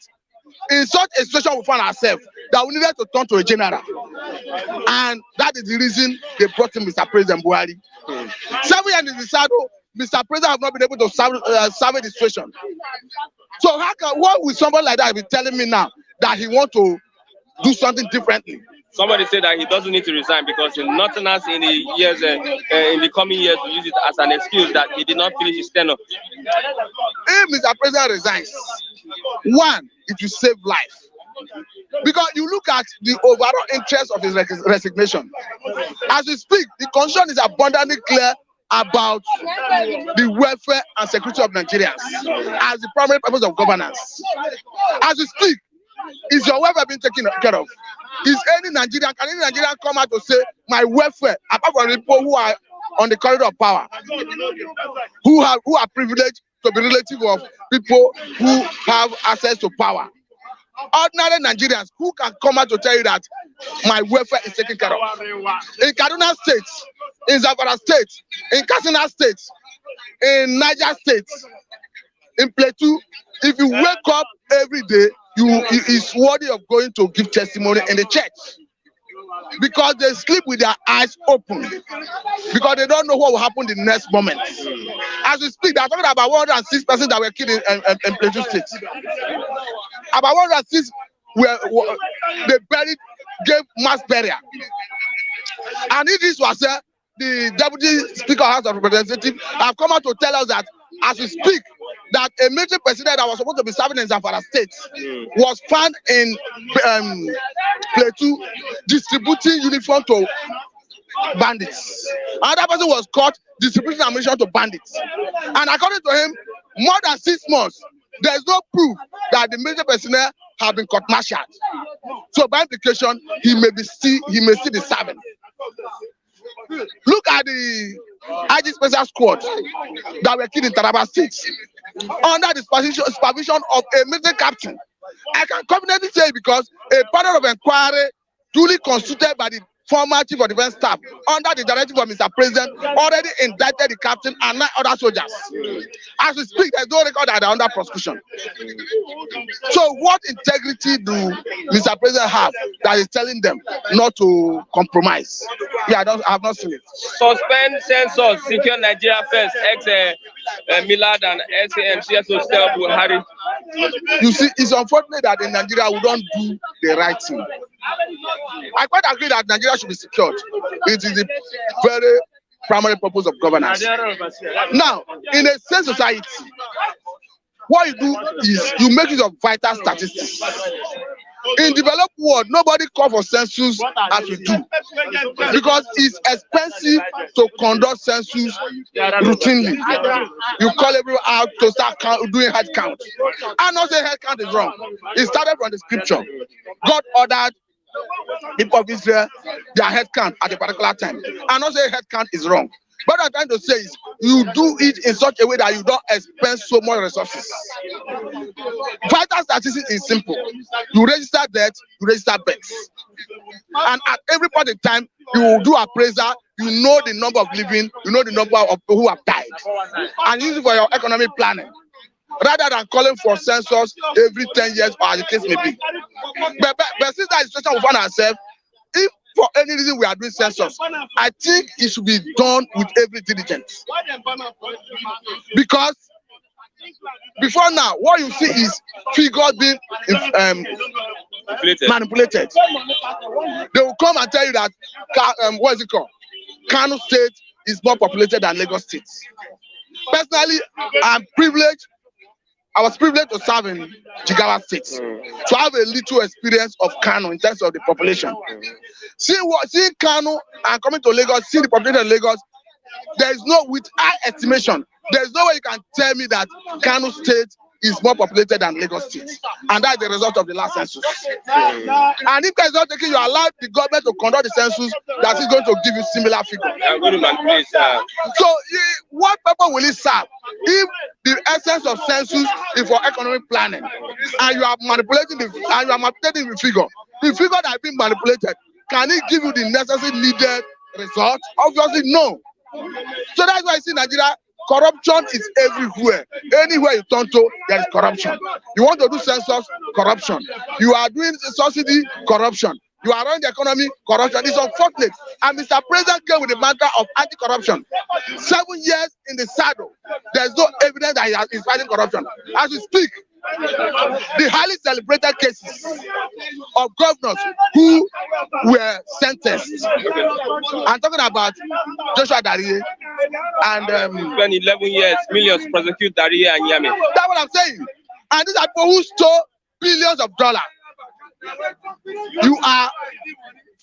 in such a situation we find ourselves, that we needed to turn to a general. And that is the reason they brought in Mr. President Buhari. 7 years in the saddle, Mr. President have not been able to salvage the situation. So what will somebody like that be telling me now that he want to do something differently? Somebody said that he doesn't need to resign because nothing else in the years, in the coming years, will use it as an excuse that he did not finish his tenure. If Mr. President resigns, one, it will save life. Because you look at the overall interest of his resignation. As we speak, the constitution is abundantly clear about the welfare and security of Nigerians as the primary purpose of governance. As we speak, is your welfare being taken care of? Can any Nigerian come out to say my welfare, apart from the people who are on the corridor of power, who are privileged to be relative of people who have access to power. Ordinary Nigerians who can come out to tell you that my welfare is taken care of. In Kaduna State, in Zamfara State, in Katsina State, in Niger State, in Plateau, if you wake up every day, it's worthy of going to give testimony in the church. Because they sleep with their eyes open. Because they don't know what will happen the next moment. As we speak, they're talking about 106 persons that were killed in Plateau State. About 106 they buried, gave mass burial. And if this was the Deputy Speaker of House of Representatives have come out to tell us that as we speak, that a military president that was supposed to be serving in Zamfara State was found in Plateau distributing uniform to bandits. Another person was caught distributing ammunition to bandits. And according to him, more than 6 months, there is no proof that the military personnel have been court-martialed. So by implication, he may still be serving. Look at the IG Special Squad that were killed in Taraba State under the supervision of a military captain. I can confidently say because a panel of inquiry duly constituted by the former Chief of Defense Staff under the directive of Mr. President already indicted the captain and 9 other soldiers. As we speak, there's no record that they are under prosecution. So what integrity do Mr. President have that is telling them not to compromise? Yeah, I have not seen it. Suspend Census, secure Nigeria first, Millard and SAMCSO tell Buhari. You see, it's unfortunate that in Nigeria we don't do the right thing. I quite agree that Nigeria should be secured. It is the very primary purpose of governance. Now, in a safe society, what you do is you make use of vital statistics. In developed world, nobody call for census as we do because it's expensive to conduct census routinely. You call everyone out to start doing head count. I'm not saying head count is wrong. It started from the scripture. God ordered the people of Israel their head count at a particular time. I'm not saying head count is wrong. What I'm trying to say is you do it in such a way that you don't expend so much resources. Vital statistics is simple. You register death, you register births. And at every point in time, you will do appraisal, you know the number of living, you know the number of people who have died. And use it for your economic planning. Rather than calling for census every 10 years or as the case may be. But since that situation we find ourselves, if for any reason we are doing census, I think it should be done with every diligence. Because before now, what you see is figures being manipulated. They will come and tell you that, what is it called? Kano State is more populated than Lagos State. Personally, I was privileged to serve in Jigawa State, so I have a little experience of Kano in terms of the population. Seeing Kano and coming to Lagos, seeing the population of Lagos, there is no, with high estimation, there is no way you can tell me that Kano State is more populated than Lagos State, and that's the result of the last census. And if it's not taking, you allow the government to conduct the census that is going to give you similar figures. So, what purpose will it serve if the essence of census is for economic planning, and you are manipulating the figure? The figure that is being manipulated, can it give you the necessary needed result? Obviously, no. So that's why I see Nigeria. Corruption is everywhere. Anywhere you turn to, there is corruption. You want to do census, corruption. You are doing subsidy, corruption. You are running the economy, corruption. It's unfortunate. And Mr. President came with the mantra of anti-corruption. 7 years in the saddle, there's no evidence that he is fighting corruption. As we speak, the highly celebrated cases of governors who were sentenced. I'm talking about Joshua Darie and 11 years, millions prosecute Darie and Yami. That's what I'm saying. And these are people who stole billions of dollars. You are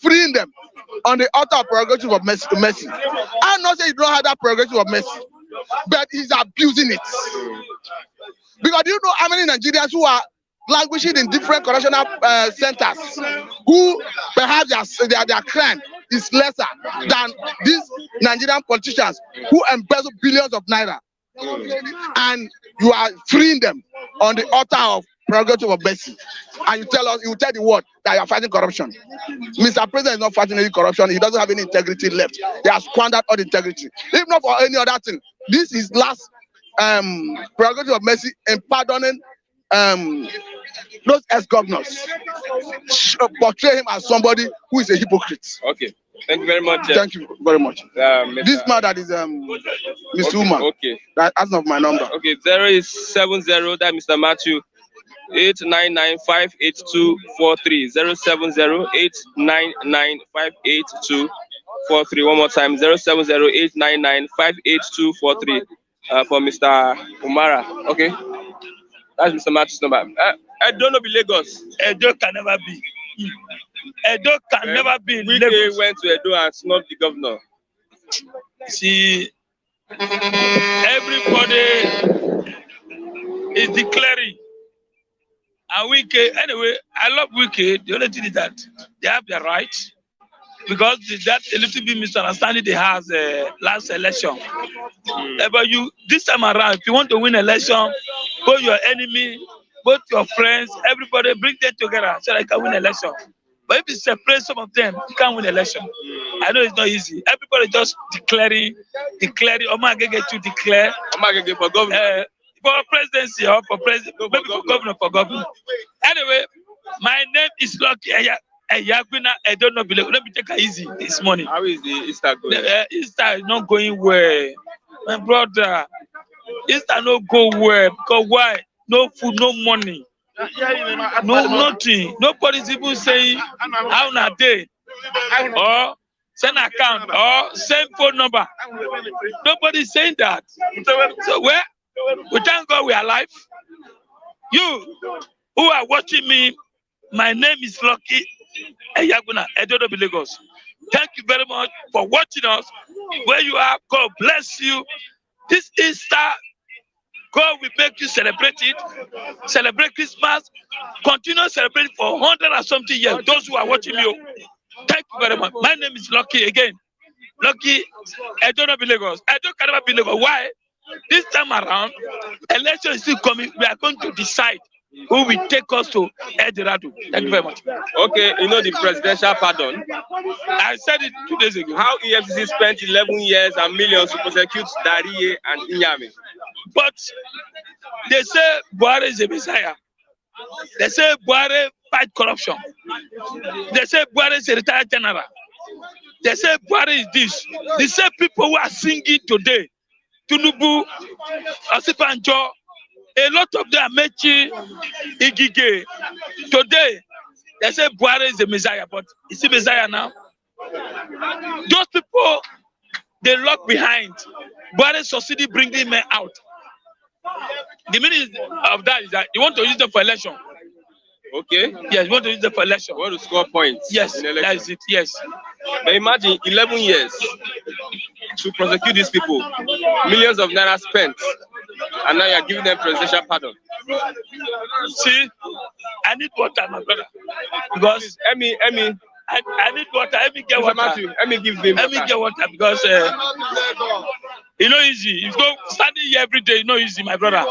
freeing them on the altar of prerogative of mercy. I'm not saying you don't have that prerogative of mercy, but he's abusing it. Because do you know how many Nigerians who are languishing in different correctional centers, who perhaps their crime is lesser than these Nigerian politicians who embezzle billions of naira and you are freeing them on the altar of prerogative of mercy, and you tell the world that you are fighting corruption. Mr. President is not fighting any corruption. He doesn't have any integrity left. He has squandered all the integrity. If not for any other thing, this is last prerogative of mercy in pardoning those ex-governors. Portray him as somebody who is a hypocrite. Okay. Thank you very much. Thank you very much. This man that is Mr. Uma. Okay. That's not my number. Okay, 070, that Mr. Matthew. 899-58243. 070-899-58243. One more time. 070-899-58243. For Mr. Umara. Okay. That's Mr. Matthew's number. I don't know, be Lagos. Edo can never be. Edo can never be. We went to Edo and snubbed the governor. See, everybody is declaring. And Wike, anyway, I love Wike. The only thing is that they have their right, because that a little bit misunderstanding they have last election. But you, this time around, if you want to win election, both your enemy, both your friends, everybody bring them together so they can win election. But if you separate some of them, you can't win election. I know it's not easy. Everybody just declaring. Oma get to declare. Oma get for governor. For presidency or for president, maybe for governor. Anyway, my name is Lucky Eyagwina. I don't know. Let me take it easy this morning. How is the Easter going? Easter is not going well. My brother, Easter not go well because why? No food, no money, no nothing. Nobody's even saying how na day or send account or send phone number. Nobody's saying that. So where? We thank God we are alive. You who are watching me, my name is Lucky Eyaguna, Edodo Lagos. Thank you very much for watching us. Where you are, God bless you. This Easter, God will make you celebrate it. Celebrate Christmas. Continue celebrating for 100 and something years. Those who are watching me, thank you very much. My name is Lucky again. Lucky Edodo Lagos. Edo can never be Lagos. Why? This time around, election is still coming. We are going to decide who will take us to Eldorado. Thank you very much. Okay, you know the presidential pardon. I said it 2 days ago. How EFCC spent 11 years and millions to prosecute Dariye and Inyami. But they say Buhari is a messiah. They say Buhari fight corruption. They say Buhari is a retired general. They say Buhari is this. They say people who are singing today, Tinubu, Asipanjo, a lot of them are making Igige. Today, they say Buhari is the Messiah, but is he Messiah now? Those people, they lock behind. Buhari succeeded bringing men out. The meaning of that is that you want to use them for election. Okay. Yes, you want to use them for election. You want to score points. Yes, in election. that is it. Yes. But imagine 11 years to prosecute these people, millions of naira spent, and now you are giving them presidential pardon. See, I need water, my brother, because Emmy, I need water. Let me get water. Let me give them. Let me get water because it's not easy. You go standing here every day. It's not easy, my brother.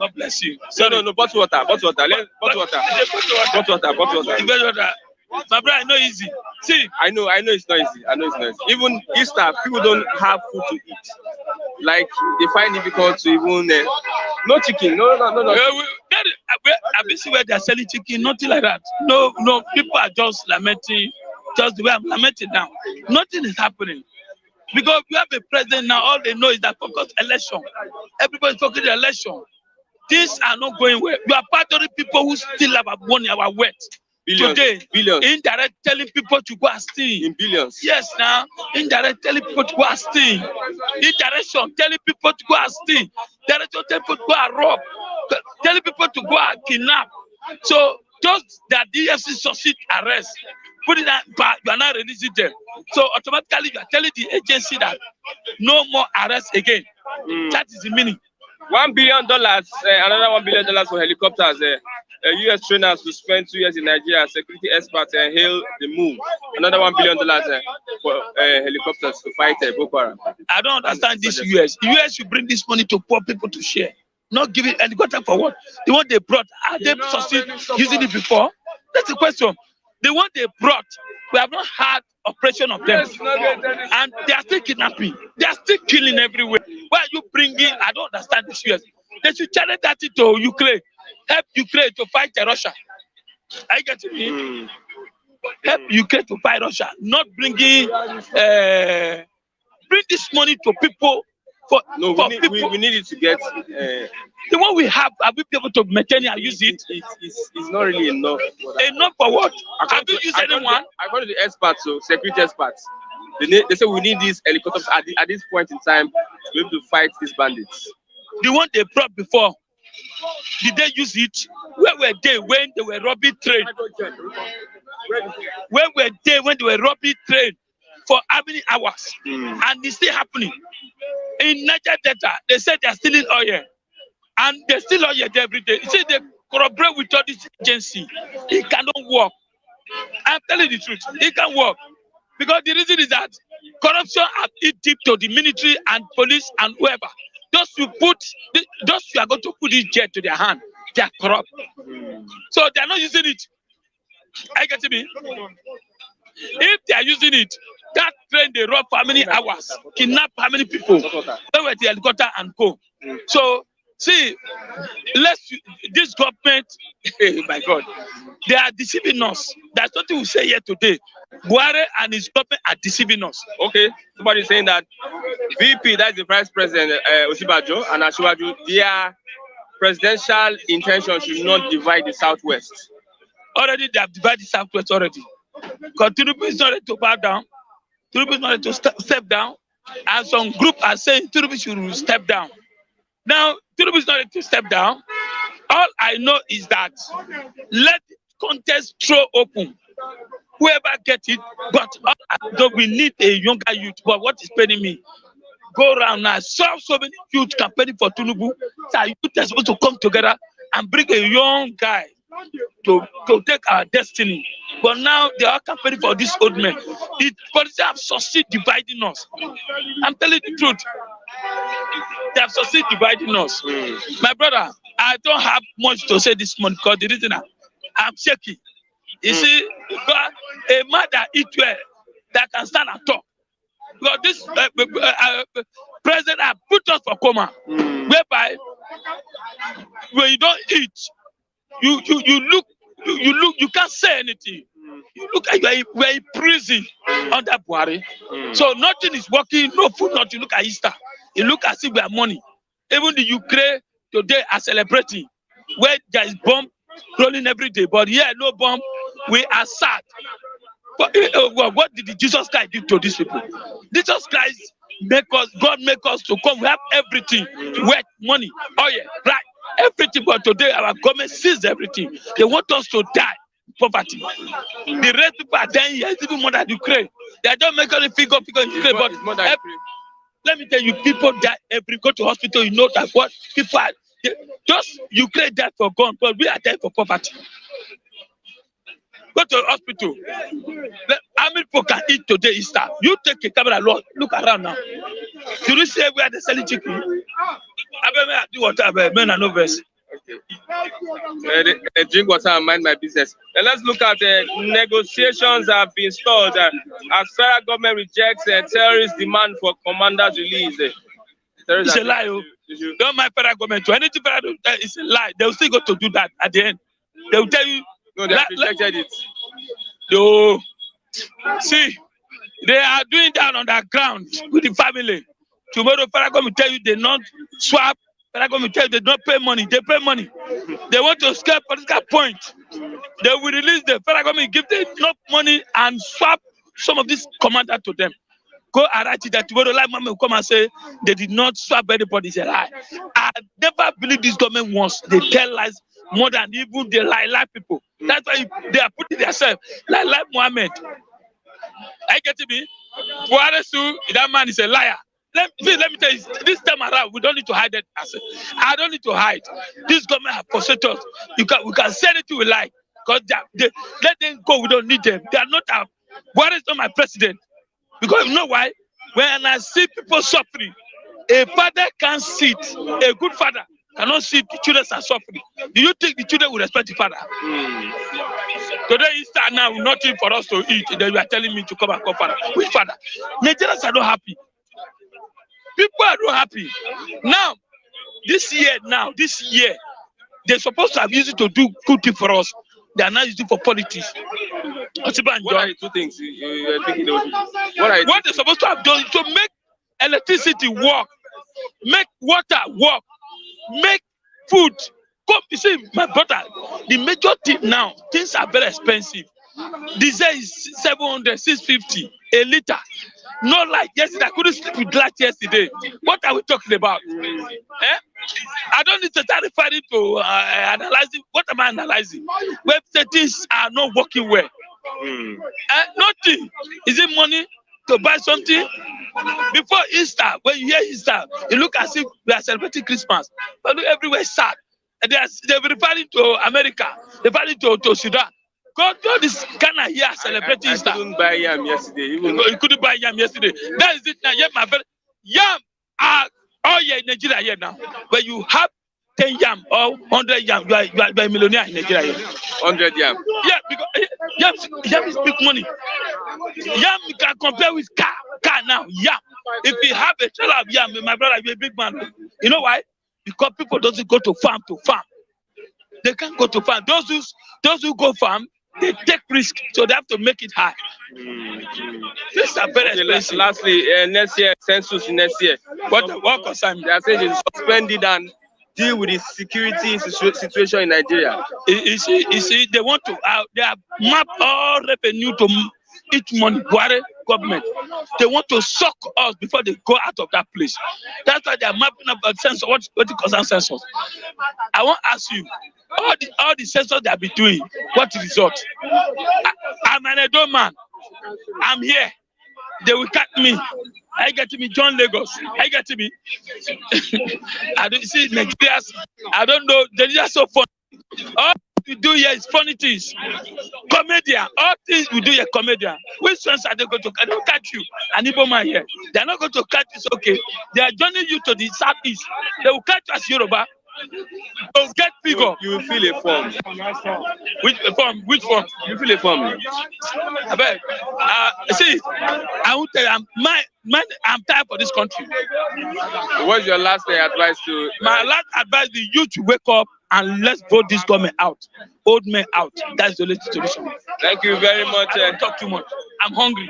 God bless you. No, bottle water. Bottle water. My brother, it's not easy. See, I know it's not easy. Even Easter, people don't have food to eat. Like they find it difficult to even no chicken. No. I see where they're selling chicken. Nothing like that. No. People are just lamenting. Just the way I'm lamenting now. Nothing is happening. Because we have a president now. All they know is that focus election. Everybody's focusing on election. These are not going well. We are pardoning people who still have our money, our wealth. Billions, today, billions. Indirect telling people to go and steal. In billions. Yes, now. Indirect telling people to go and steal. Indirection telling people to go and steal. Direction telling people to go and rob. Telling people to go and kidnap. So, just that the EFCC succeed arrest, put it out, you are not releasing them. So, automatically, you are telling the agency that no more arrest again. That is the meaning. $1 billion, another $1 billion for helicopters. U.S. trainers to spend 2 years in Nigeria as security experts and hail the move. Another $1 billion for helicopters to fight Boko Haram. I don't understand this US. US should bring this money to poor people to share. Not give it helicopter for what? The one they brought, are they succeed using it before? That's the question. The one they brought, we have not had operation of them. And they are still kidnapping. They are still killing everywhere. Why are you bringing? I don't understand this US. They should challenge that to Ukraine. Help Ukraine to fight Russia. Are you getting me? Help Ukraine to fight Russia. Not bringing, bring this money to people. We need it to get the one we have we be able to maintain it and use it? It's not really enough. Enough for what? Have you used anyone? According to the experts, so security experts, they say we need these helicopters at this point in time to be able to fight these bandits. The one they brought before, did they use it? Where were they when they were robbing train? Where were they when they were robbing train for how many hours? And it's still happening. In Niger Delta, they said they're stealing oil. And they steal oil every day. You see, they corroborate with all this agency. It cannot work. I'm telling the truth. It can't work. Because the reason is that corruption has eaten deep to the military and police and whoever. Those you are going to put this jet to their hand, they are corrupt. So they are not using it. I get to me. If they are using it, that train they rob for how many hours, kidnap how many people, they were the helicopter and go. So see, this government, my God, they are deceiving us. That's what we say here today. Buhari and his government are deceiving us. Okay, somebody saying that VP, that's the Vice President Osibajo and Asiwaju, their presidential intention should not divide the Southwest. Already they have divided the Southwest already. Because Tinubu is not ready to bow down. Tinubu is not ready to step down. And some group are saying Tinubu should step down. Now, Tinubu is not ready to step down. All I know is that let the contest throw open. Whoever gets it, but we need a younger youth. But what is paining me? Go around now. So many youth campaigning for Tinubu. So youth are supposed to come together and bring a young guy to take our destiny. But now they are campaigning for this old man. The politicians have succeeded dividing us. I'm telling the truth. They have succeeded dividing us. My brother, I don't have much to say this morning because the reason I'm shaky. You see, God, a man that eat well, that can stand and talk. Because this president has put us for coma, whereby when you don't eat, you can't say anything. You look like you are in prison under Buhari. So nothing is working, no food, nothing. Look at Easter. It look as if we have money. Even the Ukraine today are celebrating, where there is bomb rolling every day. But yeah, no bomb. We are sad. But what did Jesus Christ do to these people? Jesus Christ God make us to come. We have everything. Work, money, oil, right? Everything. But today our government sees everything. They want us to die. Poverty. The rest people are dying here, even more than Ukraine. They don't make any figure in Ukraine, but let me tell you, people die every go to hospital. You know that what people are just Ukraine died for gun, but we are dying for poverty. Go to the hospital. How many people can eat today Easter? You take a camera, look around now. Do you see where they're selling chicken? I do whatever, men are no verse. Okay. Drink water and mind my business. And let's look at negotiations that have been stalled as federal government rejects terrorist demand for commanders release. It's a lie. Don't mind federal government. To anything federal, it's a lie. They will still go to do that at the end. They will tell you. No, they have rejected it. No. See, they are doing that on the ground with the family. Tomorrow, federal government tell you they not swap. Federal government tell you they don't pay money. They pay money. They want to scale political point. They will release the federal government, give them enough money and swap some of these commanders to them. Go and write it that tomorrow, like mama will come and say they did not swap anybody. It's a lie. I never believe this government wants. They tell lies more than even they lie people. That's why they are putting themselves like Mohammed. I get to me. Buhari, that man is a liar. let me tell you, this time around, we don't need to hide it. I don't need to hide. This government have frustrated us. We can say anything we like. Because they let them go, we don't need them. They are not our, what is not my president? Because you know why? When I see people suffering, a father can't sit, a good father cannot see the children are suffering. Do you think the children will respect the father? Today Easter now, nothing for us to eat. Then you are telling me to come and call father. Which father? Nigerians are not happy. People are not happy. Now, this year, they're supposed to have used it to do good thing for us. They are now using it for politics. What are the two things you're thinking of? What they're supposed to have done to make electricity work, make water work, make food. Come, you see, my brother, the major thing now, things are very expensive. Diesel is 700, 650 a liter. Not like yesterday. I couldn't sleep with light yesterday. What are we talking about? I don't need to start referring to analyzing. What am I analyzing? Where things are not working well. Nothing. Is it money to buy something? Before Easter, when you hear Easter, you look as if we are celebrating Christmas. But look, everywhere is sad. And they're referring to America, referring to Sudan. Go to this Ghana here celebrating Easter. I couldn't buy yam yesterday. You couldn't buy yam yesterday. That is it now. Yeah, my friend. Yam are all in Nigeria here now. When you have 10 yam or 100 yam, you are a millionaire in Nigeria here. 100 yam. Yeah, because yam is big money. Yam you can compare with car now. Yam. If you have a trailer of yam, my brother, you're a big man. You know why? Because people doesn't go to farm. They can't go to farm. Those who go farm, they take risk, so they have to make it high. These are very expensive. Lastly, next year, census next year. What concern? They are saying they suspend it and deal with the security situation in Nigeria. You see, they want to, they have mapped all revenue to each money, government. They want to suck us before they go out of that place. That's why they are mapping up a census. What it concerns census? I want to ask you, all the census they have been doing, what the result? I'm an Edo man. I'm here. They will cut me. I get to me, John Lagos. I get to me. I don't see Nigerians. I don't know. They're just so funny. All we do here is funny things. Comedian. All things we do here, comedian. Which ones are they going to catch? They will catch you. An Igbo man here. They are not going to catch you. It's okay. They are joining you to the southeast. They will catch you as Yoruba. So get figure. You will feel a form. Which form? Which form? You feel a form. I bet. See, I will tell you, I'm tired for this country. What's your last advice to? My last advice: the youth to wake up and let's vote this government out, old men out. That's the only solution. Thank you very much. I don't talk too much. I'm hungry.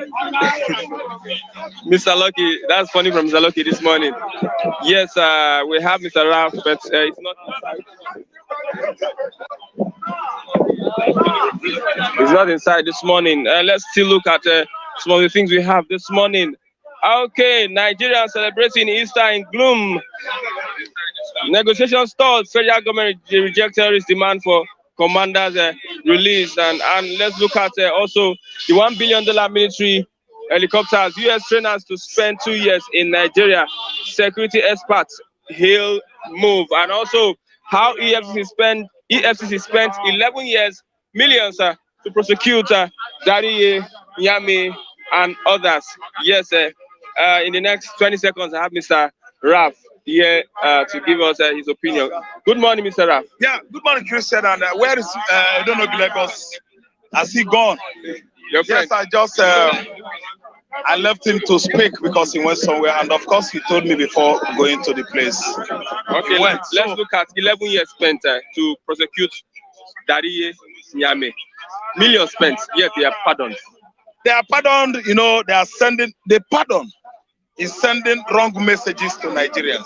Mr. Lucky, that's funny from Mr. Lucky this morning. Yes, we have Mr. Ralph, but it's not inside. It's not inside this morning. Let's still look at some of the things we have this morning. Okay, Nigeria celebrating Easter in gloom. Negotiation stalled. Federal government rejects terrorist demand for commanders release. And let's look at also the $1 billion military helicopters. U.S. trainers to spend 2 years in Nigeria. Security experts hail move. And also how EFCC spent 11 years, millions to prosecute Dariye, Nyame, and others. Yes, in the next 20 seconds, I have Mr. Raf here to give us his opinion. Good morning, Mr. Raf. Yeah, good morning, Christian. And where is, I don't know, Lagos? Has he gone? Your friend? Yes, I just, I left him to speak because he went somewhere. And of course, he told me before going to the place. Okay, let's look at 11 years spent to prosecute Dariye, Nyame. Millions spent, yet they are pardoned. They are pardoned, you know, they are sending, the pardon is sending wrong messages to Nigerians.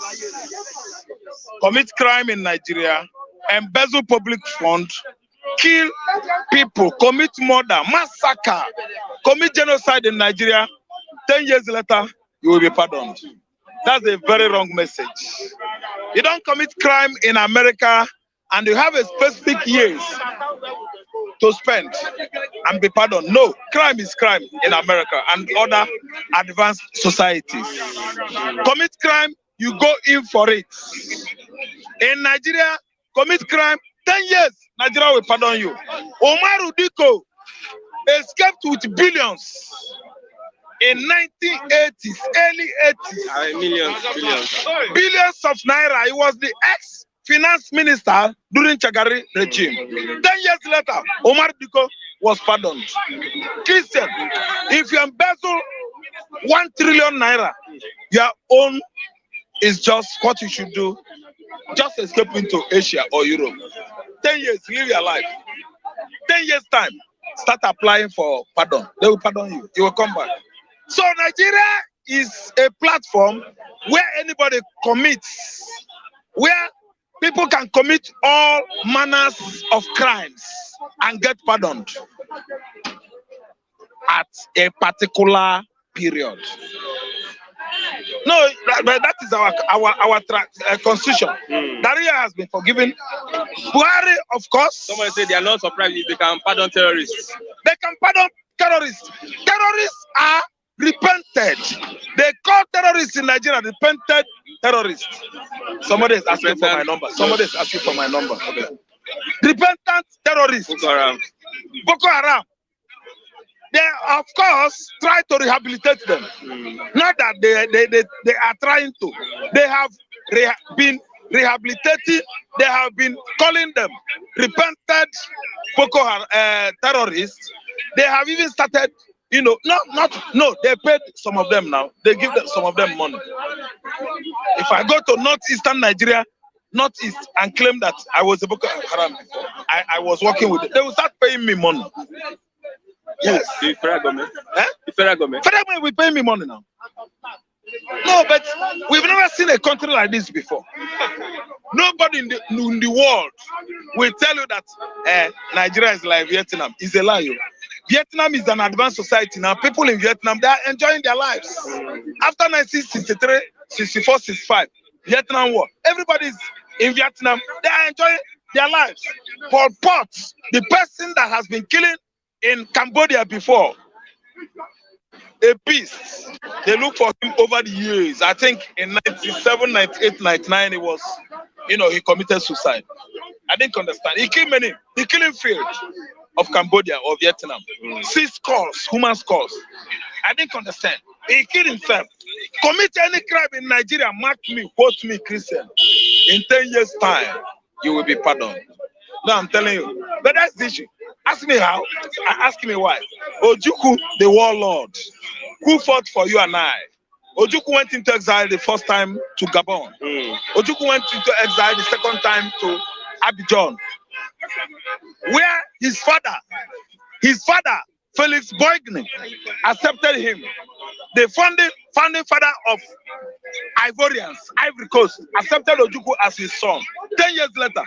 Commit crime in Nigeria, embezzle public funds, kill people, commit murder, massacre, commit genocide in Nigeria. 10 years later, you will be pardoned. That's a very wrong message. You don't commit crime in America and you have a specific years to spend and be pardoned. No, crime is crime in America and other advanced societies. Commit crime, you go in for it. In Nigeria, commit crime, 10 years, Nigeria will pardon you. Omar Udiko escaped with billions in 1980s, early 80s. Billions of naira. He was the ex-finance minister during Chagari regime. 10 years later, Omar Diko was pardoned. Christian, if you embezzle 1 trillion naira, your own is just what you should do. Just escape into Asia or Europe. 10 years, live your life. 10 years time, start applying for pardon. They will pardon you. You will come back. So Nigeria is a platform where anybody commits, where people can commit all manners of crimes and get pardoned at a particular period. No, that is our constitution. Daria has been forgiven. Buhari, of course. Somebody said they are not surprised if they can pardon terrorists. They can pardon terrorists. Terrorists are repented. They call terrorists in Nigeria repented terrorists. Somebody is asking for my number. Somebody is asking for my number. Okay. Repentant terrorists. Boko Haram. Boko Haram. They, of course, try to rehabilitate them. Not that they are trying to. They have been rehabilitating. They have been calling them repented Boko Haram terrorists. They have even started, no, they paid some of them now. They give them, some of them money. If I go to northeastern Nigeria, northeast, and claim that I was a Boko Haram before, I was working with them, they will start paying me money. Yes. The federal government. The federal government will pay me money now. No, but we've never seen a country like this before. Nobody in the world will tell you that Nigeria is like Vietnam. It's a lie. Vietnam is an advanced society now. People in Vietnam, they are enjoying their lives. After 1963, 64, 65, Vietnam War, everybody's in Vietnam. They are enjoying their lives. Pol Pot, the person that has been killing in Cambodia before, a beast. They look for him over the years. I think in 97, 98, 99, he was, he committed suicide. I didn't understand. He killed many. The killing field of Cambodia or Vietnam. 6 skulls, human skulls. I didn't understand. He killed himself. Commit any crime in Nigeria, mark me, quote me, Christian. In 10 years' time, you will be pardoned. No, I'm telling you. But that's the issue. Ask me how. Ask me why. Ojukwu, the warlord, who fought for you and I. Ojukwu went into exile the first time to Gabon. Ojukwu went into exile the second time to Abidjan, where his father, Felix Boigny, accepted him. The founding father of Ivorians, Ivory Coast, accepted Ojukwu as his son. 10 years later,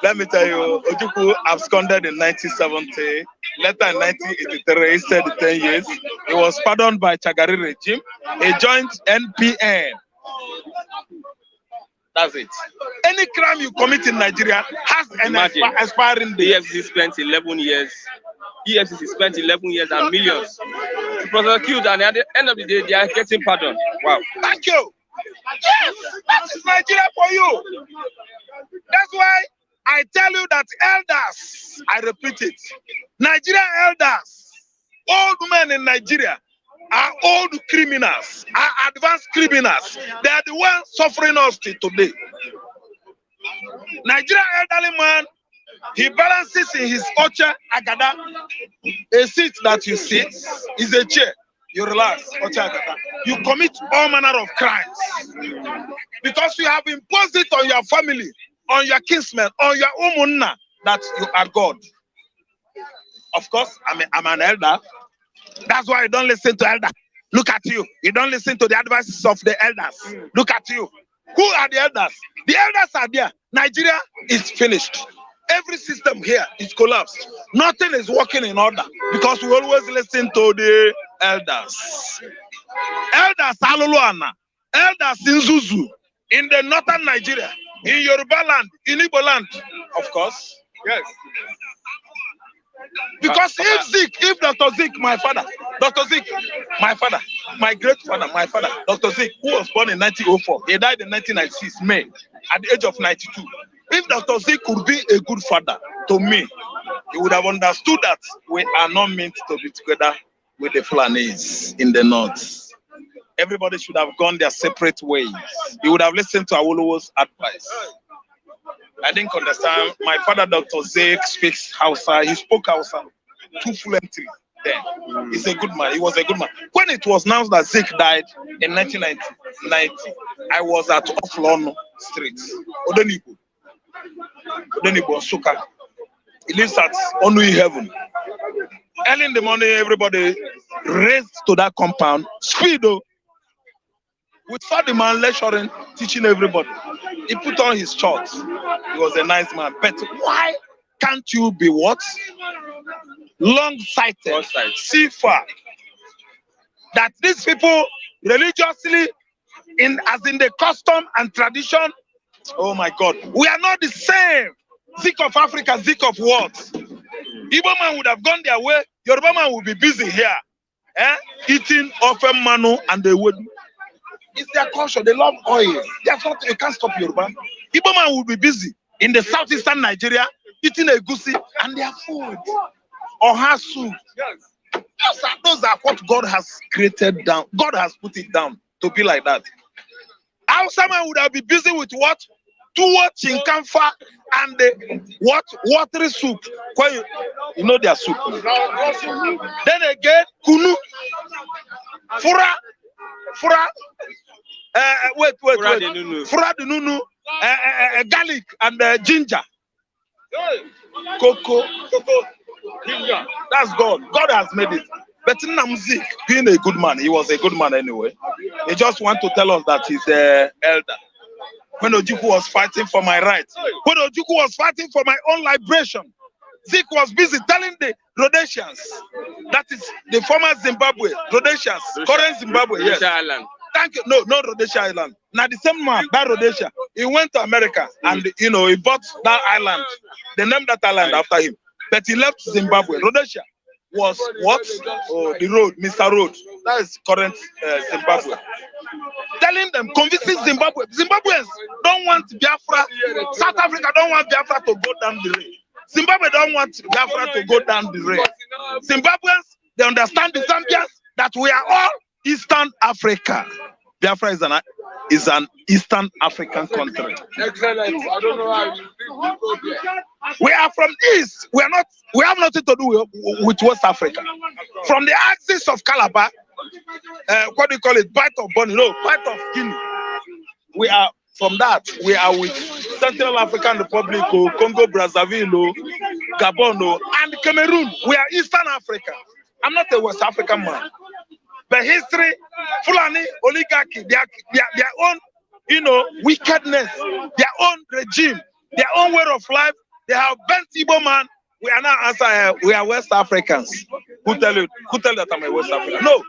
let me tell you, Ojukwu absconded in 1970. Later in 1983, he stayed 10 years. He was pardoned by Chagari regime. He joined NPN. That's it. Any crime you commit in Nigeria has an expiring date. EFCC spent 11 years. EFCC spent 11 years and millions to prosecute, and at the end of the day, they are getting pardon. Wow. Thank you. Yes, that is Nigeria for you. That's why I tell you that elders, I repeat it, Nigeria elders, old men in Nigeria are old criminals, are advanced criminals. They are the ones suffering us till today. Nigeria elderly man, he balances in his ocha agada. A seat that you sit is a chair. You relax, ocha agada. You commit all manner of crimes because you have imposed it on your family, on your kinsmen, on your umunna, that you are God. Of course, I'm an elder. That's why you don't listen to elders. Look at you. You don't listen to the advices of the elders. Look at you. Who are the elders? The elders are there. Nigeria is finished. Every system here is collapsed. Nothing is working in order because we always listen to the elders. Elders Aluluana, elders in Zuzu, in the northern Nigeria, in Yoruba land, in Igbo land, of course. Yes. Because if Dr. Zik, my father, Dr. Zik, my father, my great father, my father, Dr. Zik, who was born in 1904, he died in 1996, May, at the age of 92. If Dr. Zik could be a good father to me, he would have understood that we are not meant to be together with the Fulanis in the north. Everybody should have gone their separate ways. He would have listened to Awolowo's advice. I didn't understand. My father, Dr. Zik, speaks Hausa. He spoke Hausa too fluently then. He's a good man. He was a good man. When it was announced that Zik died in 1990, I was at Oflono Street, Odenibo, Suka. He lives at Onui Heaven. Early in the morning, everybody raced to that compound. Speedo. We saw the man lecturing, teaching everybody. He put on his shorts. He was a nice man. But why can't you be what? Long-sighted. See far. That these people religiously, as in the custom and tradition, oh my God, we are not the same. Zik of Africa, Zik of what? Igbo man would have gone their way. Yoruba man would be busy here, eating often manu and they would. It's their culture. They love oil. That's not. You can't stop Yoruba. Igbo man will be busy in the southeastern Nigeria eating egusi and their food or her soup. Those are what God has created down. God has put it down to be like that. Hausa man would have been busy with what? Tuwo chinkamfa and the what? Watery soup. You know their soup. Then again, kunu, fura. Wait. Fura de nunu, garlic and ginger. Cocoa. Ginger. That's God. God has made it. But Zik, being a good man, he was a good man anyway. He just want to tell us that he's an elder. When Ojukwu was fighting for my rights, when Ojukwu was fighting for my own liberation, Zik was busy telling the Rhodesians, that is the former Zimbabwe, Rhodesians, current Zimbabwe, yes. Island. Thank you. No, not Rhodesia Island. Now the same man, that Rhodesia, he went to America and he bought that island. They named that island after him. But he left Zimbabwe. Rhodesia was what? Oh, the road, Mr. Road. That is current Zimbabwe. Telling them, convincing Zimbabwe. Zimbabweans don't want Biafra. South Africa don't want Biafra to go down the rail. Zimbabwe don't want Biafra to go down the rail. Zimbabweans, they understand the Zambians that we are all Eastern Africa. Biafra is an Eastern African country. Excellent. I don't know how you We are from East. We have nothing to do with West Africa. From the axis of Calabar, what do you call it? Bight of Bonny, no, Bight of Guinea. We are from that. We are with Central African Republic, Congo, Brazzaville, Gabon, and Cameroon. We are Eastern Africa. I'm not a West African man. But history, Fulani, oligarchy, their own, wickedness, their own regime, their own way of life. They have bent Igbo man. We are now answer. We are West Africans. Who tell you that I'm a West African? No.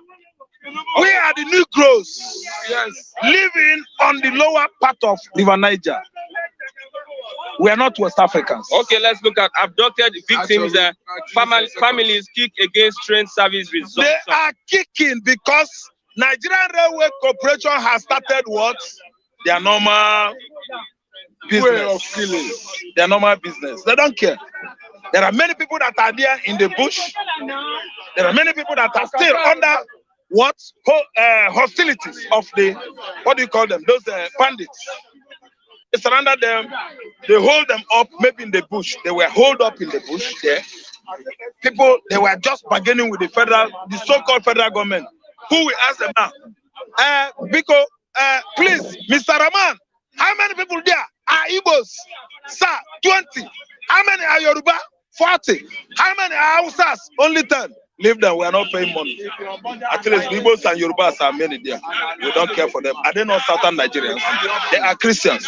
We are the Negroes, yes, living on the lower part of River Niger. We are not West Africans. Okay, let's look at abducted victims. Families kick against train service resumption. They are kicking because Nigerian Railway Corporation has started what? Their normal business. Their normal business. They don't care. There are many people that are there in the bush. There are many people that are still under what? Hostilities of the, what do you call them? Those bandits. They surrender them. They hold them up, maybe in the bush. They were holed up in the bush there. People, they were just bargaining with the so-called federal government. Who will ask them now? Because, please, Mr. Rahman, how many people there are Igbos? Sir, 20. How many are Yoruba? 40. How many are Hausas? Only 10. Leave them, we are not paying money. At least Igbos and Yorubas are many there. We don't care for them. Are they not Southern Nigerians? They are Christians.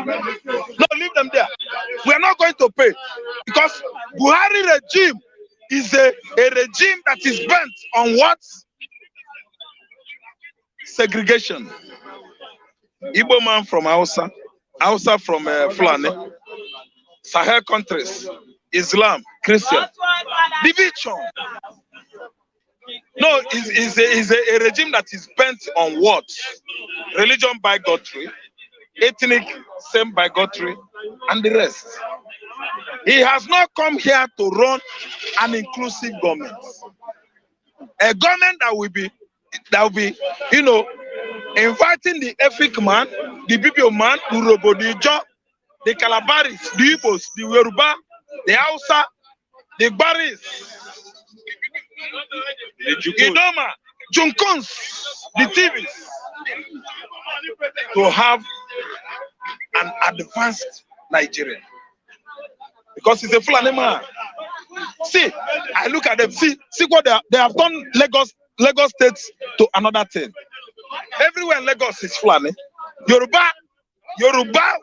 No, leave them there. We are not going to pay. Because Buhari regime is a regime that is bent on what? Segregation. Igbo man from Hausa, Hausa from Fulani, Sahel countries, Islam, Christian. Division. No, is a regime that is bent on what? Religion bigotry, ethnic same bigotry, and the rest. He has not come here to run an inclusive government. A government that will be, you know, inviting the Efik man, the Bibio man, the Urobo, the Ijo, the Calabaris, the Igbos, the Yoruba, the Hausa, the Baris, the Idoma, Junkuns, the TVs, to have an advanced Nigeria. Because it's a Fulani man. See, I look at them, see what they have done Lagos State to another thing. Everywhere in Lagos is Fulani. Yoruba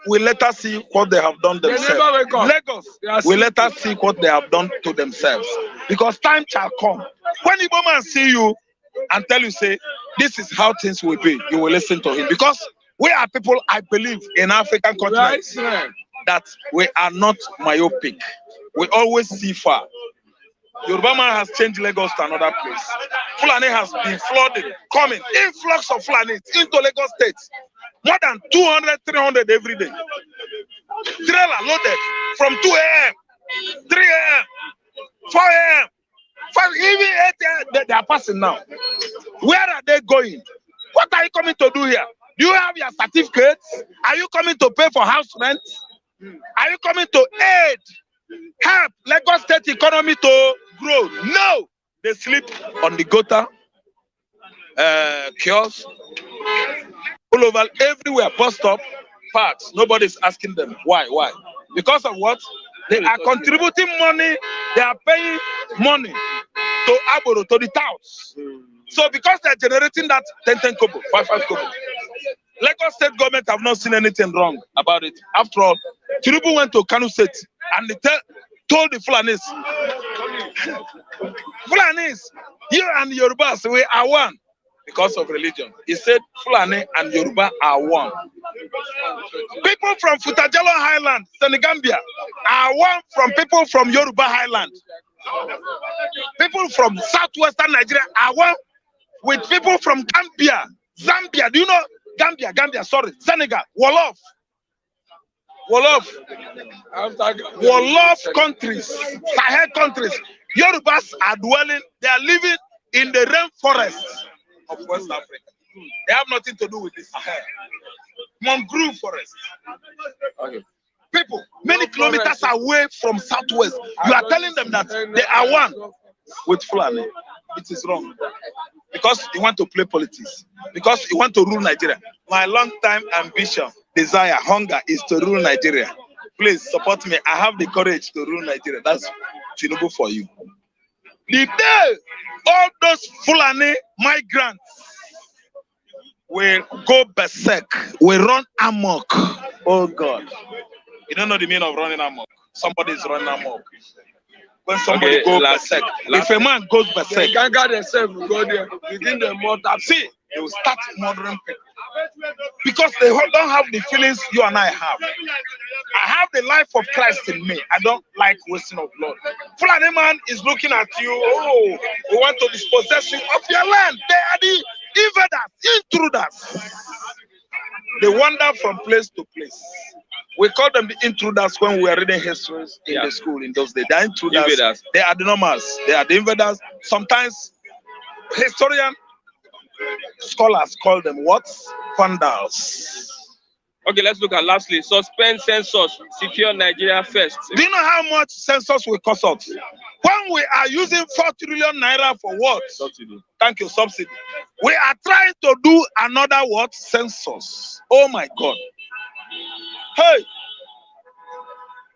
will let us see what they have done themselves. Lagos will let us see what they have done to themselves. Because time shall come. When Igbo man see you and tell you, say, this is how things will be, you will listen to him. Because we are people, I believe, in African continent, that we are not myopic. We always see far. Yoruba man has changed Lagos to another place. Fulani has been flooding, coming, influx of Fulani into Lagos State. More than 200, 300 every day. Trailer loaded from 2 a.m., 3 a.m., 4 a.m., 5, even 8 a.m. They are passing now. Where are they going? What are you coming to do here? Do you have your certificates? Are you coming to pay for house rent? Are you coming to aid, help Lagos State economy to grow? No! They sleep on the gutter, kiosks, all over, everywhere, bus stop, parks. Nobody's asking them why. Because of what? They are contributing money, they are paying money to Aboro, to the towns. So because they're generating that 10 kobo, 5 kobo, Lagos State government have not seen anything wrong about it. After all, Tinubu went to Kano State and they told the Fulanis, you and Yorubas, we are one. Because of religion. He said Fulani and Yoruba are one. People from Futajalo Highland, Senegambia, are one from people from Yoruba Highland. People from southwestern Nigeria are one with people from Gambia, Zambia. Do you know Gambia, sorry, Senegal, Wolof countries, Sahel countries. Yorubas are dwelling, they are living in the rainforest of West Africa. They have nothing to do with this Sahel. Mangrove forest. Okay. People, many kilometers away from southwest, you are telling them that they are one with Fulani. It is wrong. Because you want to play politics. Because you want to rule Nigeria. My long-time ambition, desire, hunger is to rule Nigeria. Please support me. I have the courage to rule Nigeria. That's Tinubu for you. The day all those Fulani migrants will go berserk, will run amok. Oh God. You don't know the meaning of running amok. Somebody is running amok. When somebody goes berserk, if a man goes berserk, they can guard themselves, go there within the murder. See, they will start murdering people. Because they don't have the feelings you and I have. I have the life of Christ in me. I don't like wasting of blood. Fulani man is looking at you. Oh, we want to dispossess you of your land. They are the intruders. They wander from place to place. We call them the intruders when we are reading histories in the school in those days. They are intruders. They are the nomads. They are the invaders. Sometimes historian scholars call them what? Vandals. Okay, let's look at lastly. Suspend census, secure Nigeria first. Do you know how much census will cost us? When we are using 4 trillion naira for what? Subsidy. Thank you, subsidy. We are trying to do another what? Census. Oh my God. Hey,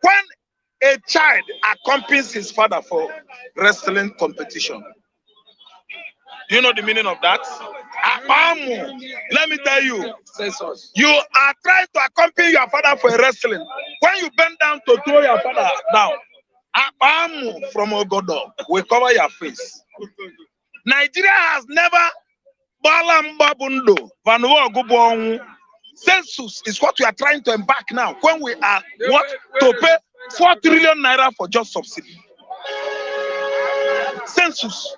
when a child accompanies his father for wrestling competition, do you know the meaning of that? Let me tell you, you are trying to accompany your father for wrestling. When you bend down to throw your father down, from Ogodo will cover your face. Nigeria has never Census is what we are trying to embark now. When we are to pay 4 trillion naira for just subsidy. Census.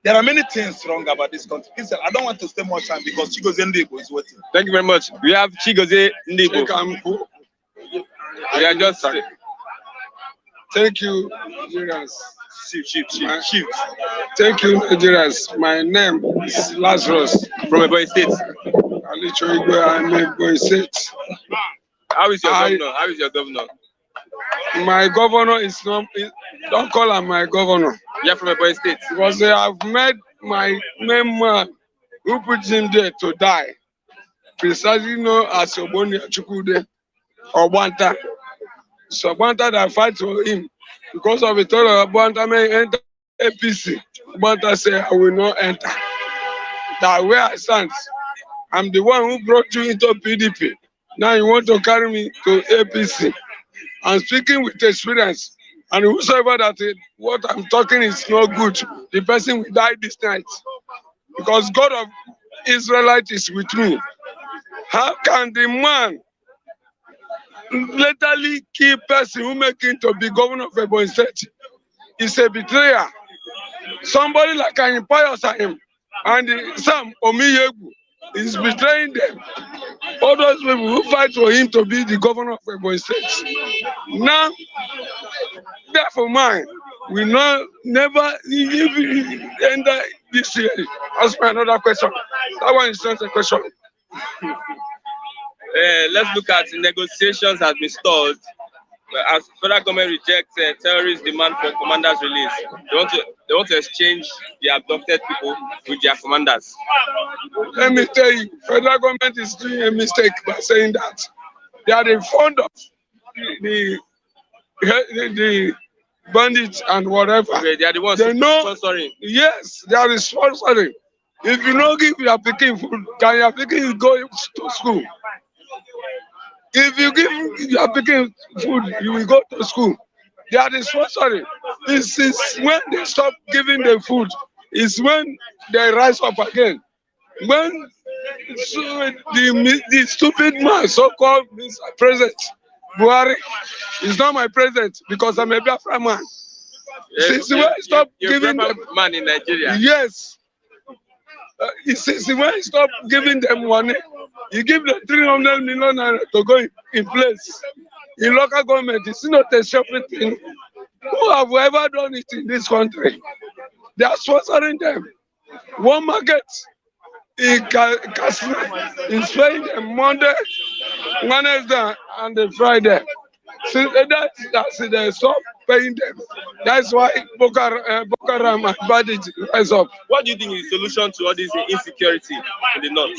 There are many things wrong about this country. Listen, I don't want to stay more time because Chigozie Ndibo is waiting. Thank you very much. We have Chigozie Ndibo. We are just. Thank you, Nigerians. Chief. Thank you, Nigerians. My name is Lazarus From Ebonyi State. I'm Ebonyi State. How is your governor? How is your governor? My governor is not. Don't call him my governor. You're from Ebonyi State. Because they have made my main man who put him there to die. Precisely known as Ogboni Chukwude or Banta. So Banta that fight for him. Because of the thought of Banta may enter APC. Banta said, I will not enter. That where I stand, I'm the one who brought you into PDP. Now you want to carry me to APC. I'm speaking with experience. And whosoever that what I'm talking is not good, the person will die this night. Because God of Israelite is with me. How can the man literally kill person who make him to be governor of Ebonyi State? He's a betrayer. Somebody like an impious him. And Sam Omiyegu is betraying them. All those people who fight for him to be the governor of Ebonyi State. Now, therefore, mine will never enter this year. Ask me another question. That one is not a question. Let's look at negotiations has been stalled as federal government rejects terrorist demand for commanders release. They want to exchange the abducted people with their commanders. Let me tell you, federal government is doing a mistake by saying that. They are the fund of the bandits and whatever. Okay, they are the ones they know, sponsoring. Yes, they are the sponsoring. If you don't give your pikin food, can your pikin go to school? If you give your pikin food, you will go to school. They are the sponsoring. This is when they stop giving the food. It's when they rise up again. When the stupid man, so-called Mr. President Buhari, is not my president because I'm a Biafra man. Since when he stopped giving them man in Nigeria. Yes. Since when he stopped giving them money, he give them 300 million naira to go in place. In local government, it's not a separate thing. Who have ever done it in this country? They are sponsoring them. One market in Katsina is paying them Monday, Wednesday, and the Friday. Since they stop paying them. That's why Boko Haram and bandits rise up. What do you think is the solution to all this insecurity in the north?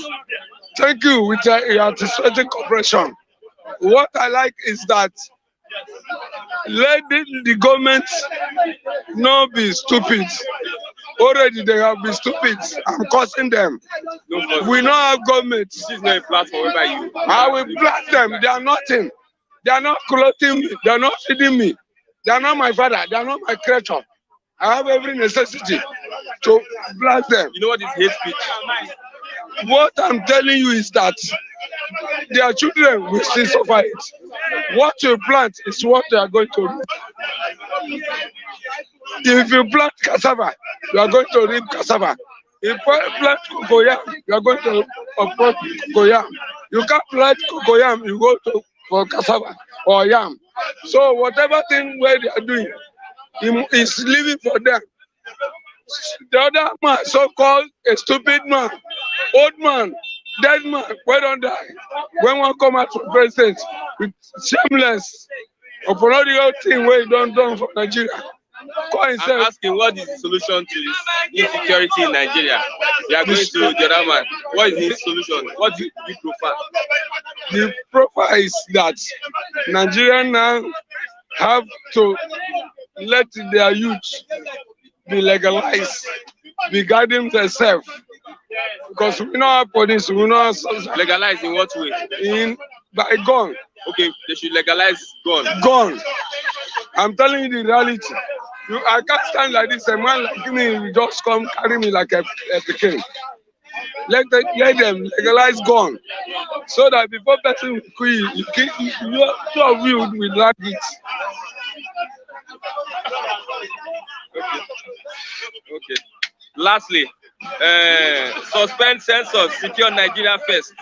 Thank you, with anti-strategic cooperation. What I like is that let the government not be stupid. Already they have been stupid. I'm cursing them. We don't have government. This is not a platform whereby you. I will blast them. They are nothing. They are not clothing me. They are not feeding me. They are not my father. They are not my creature. I have every necessity to blast them. You know what is hate speech? What I'm telling you is that their children will still suffer it. What you plant is what they are going to reap. If you plant cassava, you are going to reap cassava. If you plant cocoyam, you are going to uproot cocoyam. You can't plant cocoyam, you go to for cassava or yam. So whatever thing where they are doing, is living for them. The other man, so-called a stupid man, old man, dead man, why don't die? When one come out for president with shameless or political thing where you don't done for Nigeria. I'm asking what is the solution to this insecurity in Nigeria? You are going to the other man. What is the solution? What do you prefer? The profile is that Nigerians now have to let their youth be legalized, be guiding themselves. Because we don't have police, we don't have legalized in what way? By gun. Okay, they should legalize gun. Gun. I'm telling you the reality. I can't stand like this. A man like me will just come carry me like a pecan. Let them legalize gun, so that before person will quit, two of you will drag it. Okay. Lastly, suspend census, secure Nigeria first.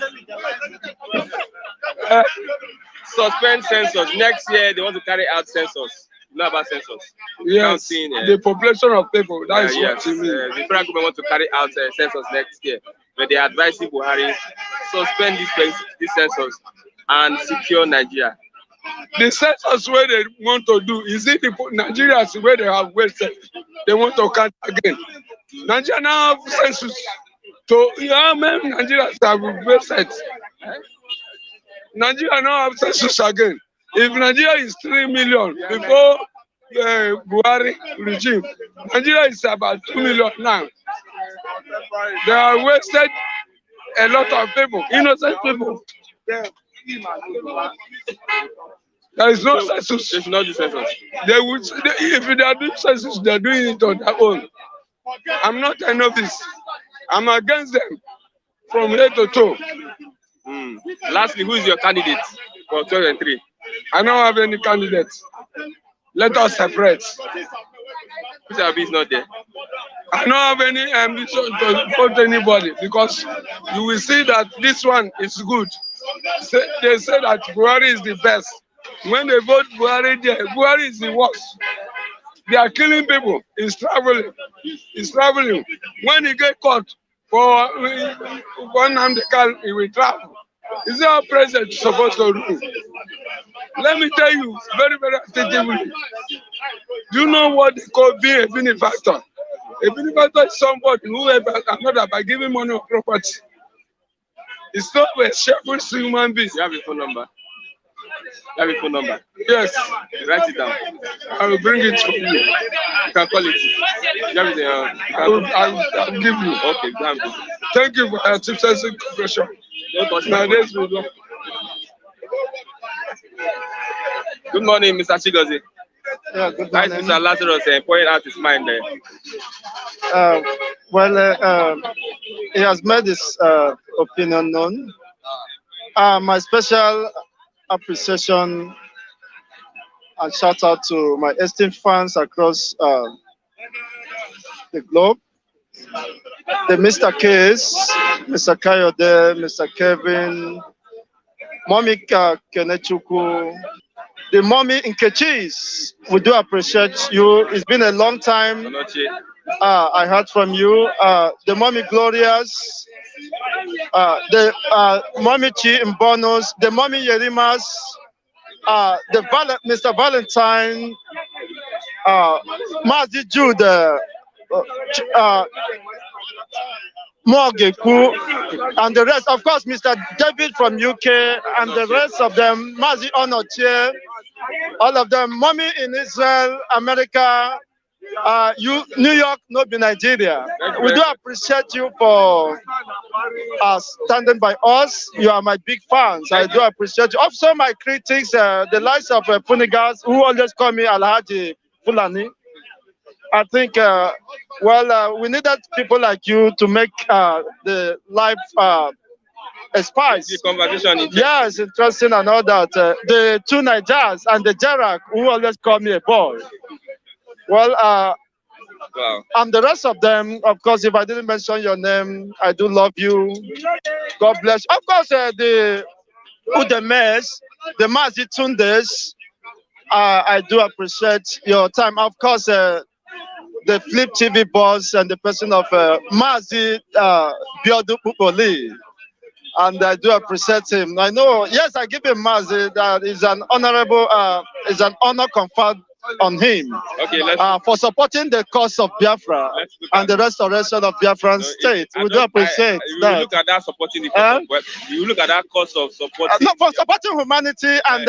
Suspend census. Next year, they want to carry out census. You know about census? Yes, Counting, the population of people. That is yes, what you mean. the federal government want to carry out census next year, but they are advising Buhari suspend this census and secure Nigeria. The census where they want to do is it the Nigerians where they have wasted. They want to count again. Nigeria now have census. So how many Nigerians have wasted? Nigeria now have census again. If Nigeria is 3 million before Buhari regime, Nigeria is about 2 million now. They have wasted a lot of people, innocent people. There is no census. It's not the census. They would, if they are doing census, they are doing it on their own. I'm not a novice. I'm against them from head to toe. Lastly, who is your candidate for 2023? I don't have any candidates. Let us separate. Mr. Abi is not there. I don't have any ambition to vote anybody, because you will see that this one is good. They say that Buhari is the best. When they vote Buhari, Buhari is the worst. They are killing people. He's traveling. He's traveling. When he get caught for one arm the car, he will travel. Is that how president is supposed to rule? Let me tell you very, very attentively. Do you know what they call being a benefactor? A benefactor is somebody who helps another by giving money or property. It's not a selfish human being. You have a phone number? You have a phone number? Yes. Write it down. I will bring it to you. You can call it. You have it, I'll give you. Okay, go ahead. Thank you for your tips and cooperation. Don't touch My my days will go. Good morning, Mr. Chigozie. Yeah, good Nice, morning. Mr. Lazarus pointing out his mind there. He has made his opinion known. My special appreciation and shout out to my esteemed fans across the globe. The Mr. Case, Mr. Kayode, Mr. Kevin, Momika Kenechuku, the mommy in Kechis. We do appreciate you. It's been a long time. I heard from you. The mommy Glorious, the mommy Chi in bonus, the mommy Yerimas, Mr. Valentine, Mazi Jude, Morgeku, and the rest. Of course, Mr. David from UK, and the rest of them, Mazi Onoche, all of them, mommy in Israel, America, New York, not be Nigeria. We do appreciate you for standing by us. You are my big fans. I do appreciate you. Also, my critics, the likes of Punigas, who always call me Alhaji Fulani. I think, we needed people like you to make the life a spice. The conversation. Yes, interesting and all that. The two Nigerians and the Jarak, who always call me a boy. Well, Wow. and the rest of them, of course, if I didn't mention your name, I do love you. God bless. Of course, the Udemes, the Mazi Tundes, I do appreciate your time. Of course, the Flip TV boss and the person of Mazi Biodu Pupoli. And I do appreciate him. I know, yes, I give him Mazi. That is an honorable, is an honor conferred on him. Okay, for supporting the cause of Biafra and the restoration of Biafran state. We do appreciate that. You look at that supporting the cause you look at that cause of supporting. No, for supporting humanity, and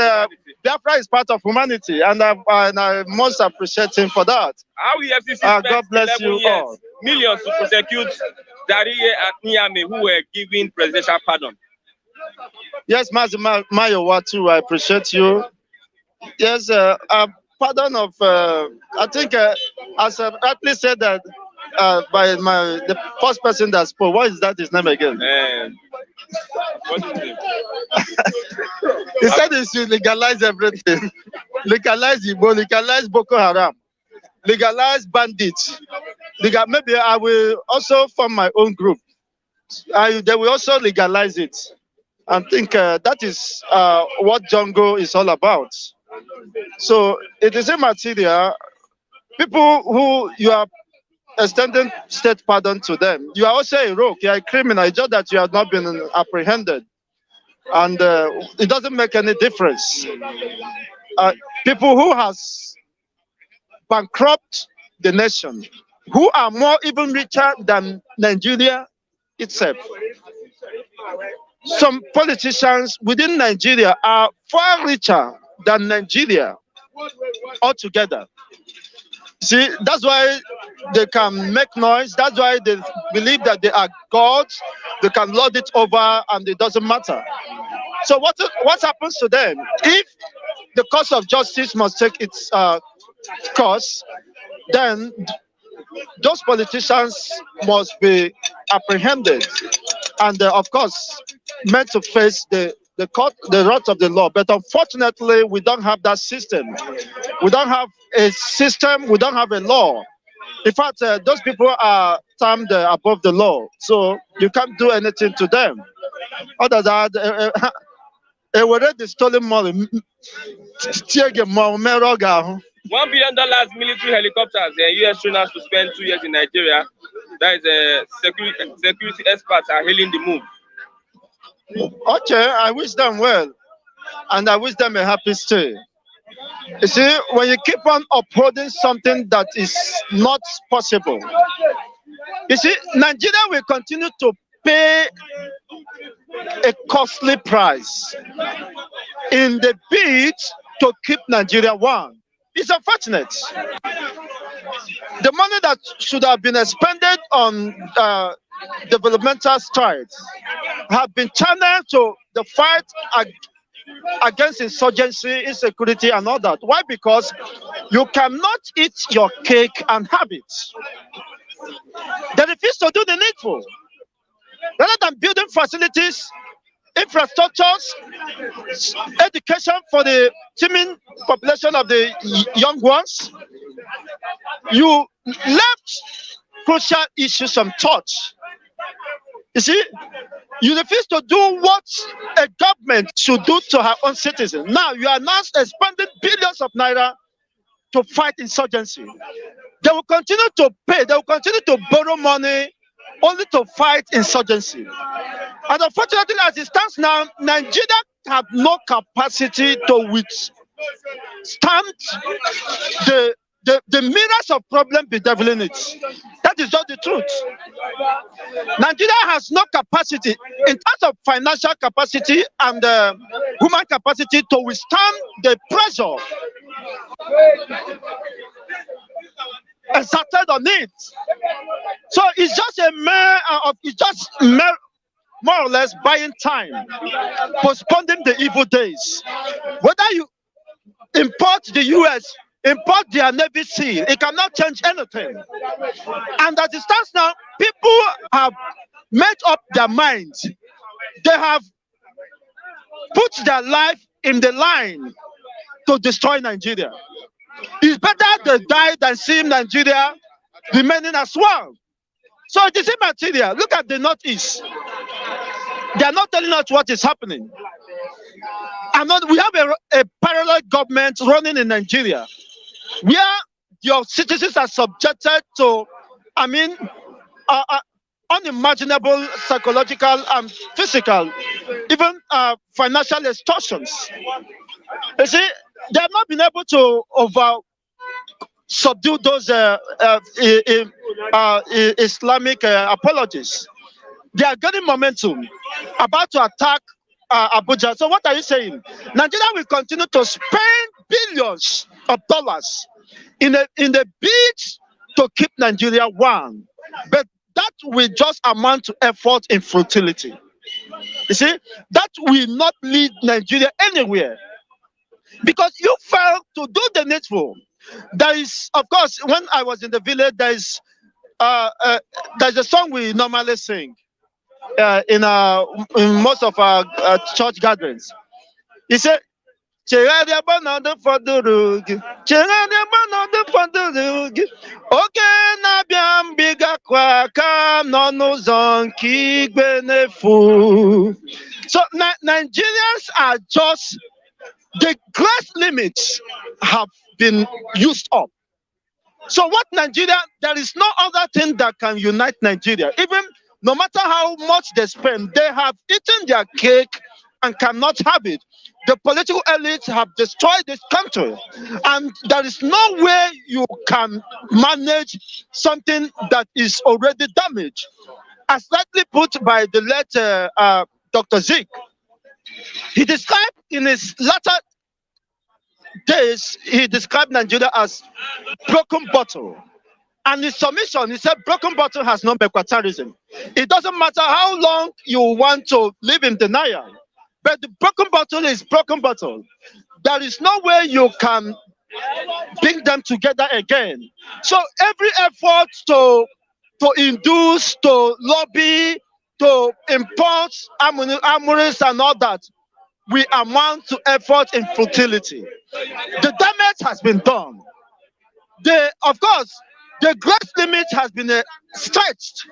Biafra is part of humanity, and I most appreciate him for that. How EFCC God bless you all. Millions to prosecute Dariye and Niame, who were given presidential pardon. Yes, Mayowa too, I appreciate you. Yes, pardon of, I think, as I rightly said, that the first person that spoke. What is that his name again? What is it? He said he should legalize everything. Legalize Igbo, legalize Boko Haram, legalize bandits. Maybe I will also form my own group. They will also legalize it. I think that is what jungle is all about. So it is immaterial. People who you are extending state pardon to them, you are also a rogue, you are a criminal. It's just that you have not been apprehended. And it doesn't make any difference. People who has bankrupt the nation, who are more even richer than Nigeria itself. Some politicians within Nigeria are far richer than Nigeria altogether. See, that's why they can make noise. That's why they believe that they are gods. They can lord it over and it doesn't matter. So what happens to them? If the course of justice must take its course, then those politicians must be apprehended and, of course, meant to face the wrath of the law. But unfortunately, we don't have that system. We don't have a system. We don't have a law. In fact, those people are termed above the law, so you can't do anything to them. Other than that, already stolen money. $1 billion military helicopters and U.S. trainers to spend 2 years in Nigeria. That is security experts are hailing the move. Okay, I wish them well, and I wish them a happy stay. You see, when you keep on upholding something that is not possible, you see, Nigeria will continue to pay a costly price in the bid to keep Nigeria one. It's unfortunate. The money that should have been expended on developmental strides have been channeled to the fight against insurgency, insecurity, and all that. Why? Because you cannot eat your cake and have it. They refuse to do the needful. Rather than building facilities, infrastructures, education for the teeming population of the young ones, you left crucial issues untouched. You see, you refuse to do what a government should do to her own citizens. Now you are now expending billions of naira to fight insurgency. They will continue to pay, they will continue to borrow money only to fight insurgency. And unfortunately, as it stands now, Nigeria have no capacity to withstand the myriads of problems bedeviling it. That is just the truth. Nigeria has no capacity in terms of financial capacity and human capacity to withstand the pressure exerted on it. So it's just more or less buying time, postponing the evil days. Whether you import the US, import their Navy SEAL, it cannot change anything. And as it stands now, people have made up their minds. They have put their life in the line to destroy Nigeria. It's better they die than see Nigeria remaining as well. So it is immaterial. Look at the Northeast. They are not telling us what is happening. We have a parallel government running in Nigeria, where your citizens are subjected to, unimaginable psychological and physical, even financial extortions. You see, they have not been able to subdue those Islamic apologies. They are getting momentum, about to attack Abuja. So what are you saying? Nigeria will continue to spend billions of dollars in a bid to keep Nigeria one, but that will just amount to effort in futility. You see, that will not lead Nigeria anywhere, because you failed to do the needful. There is, of course, when I was in the village, there is there's a song we normally sing in most of our church gatherings. He said, "Chegharịa ọnọdụ fọdụrụ gị, chegharịa ọnọdụ fọdụrụ gị, oge na-abịa mgbe ị ga-akụ aka n'ọnụ ụzọ nke igwe n'efu." So Nigerians are just, the grace limits have been used up. So what Nigeria, there is no other thing that can unite Nigeria. Even no matter how much they spend, they have eaten their cake and cannot have it. The political elites have destroyed this country, and there is no way you can manage something that is already damaged. As rightly put by the late Dr. Zik, he described in his latter days, he described Nigeria as broken bottle. And his submission, he said, broken bottle has no equitarism. It doesn't matter how long you want to live in denial, but the broken bottle is broken bottle. There is no way you can bring them together again. So every effort to induce, to lobby, to import armories and all that, we amount to effort in futility. The damage has been done. Of course, the grace limit has been stretched.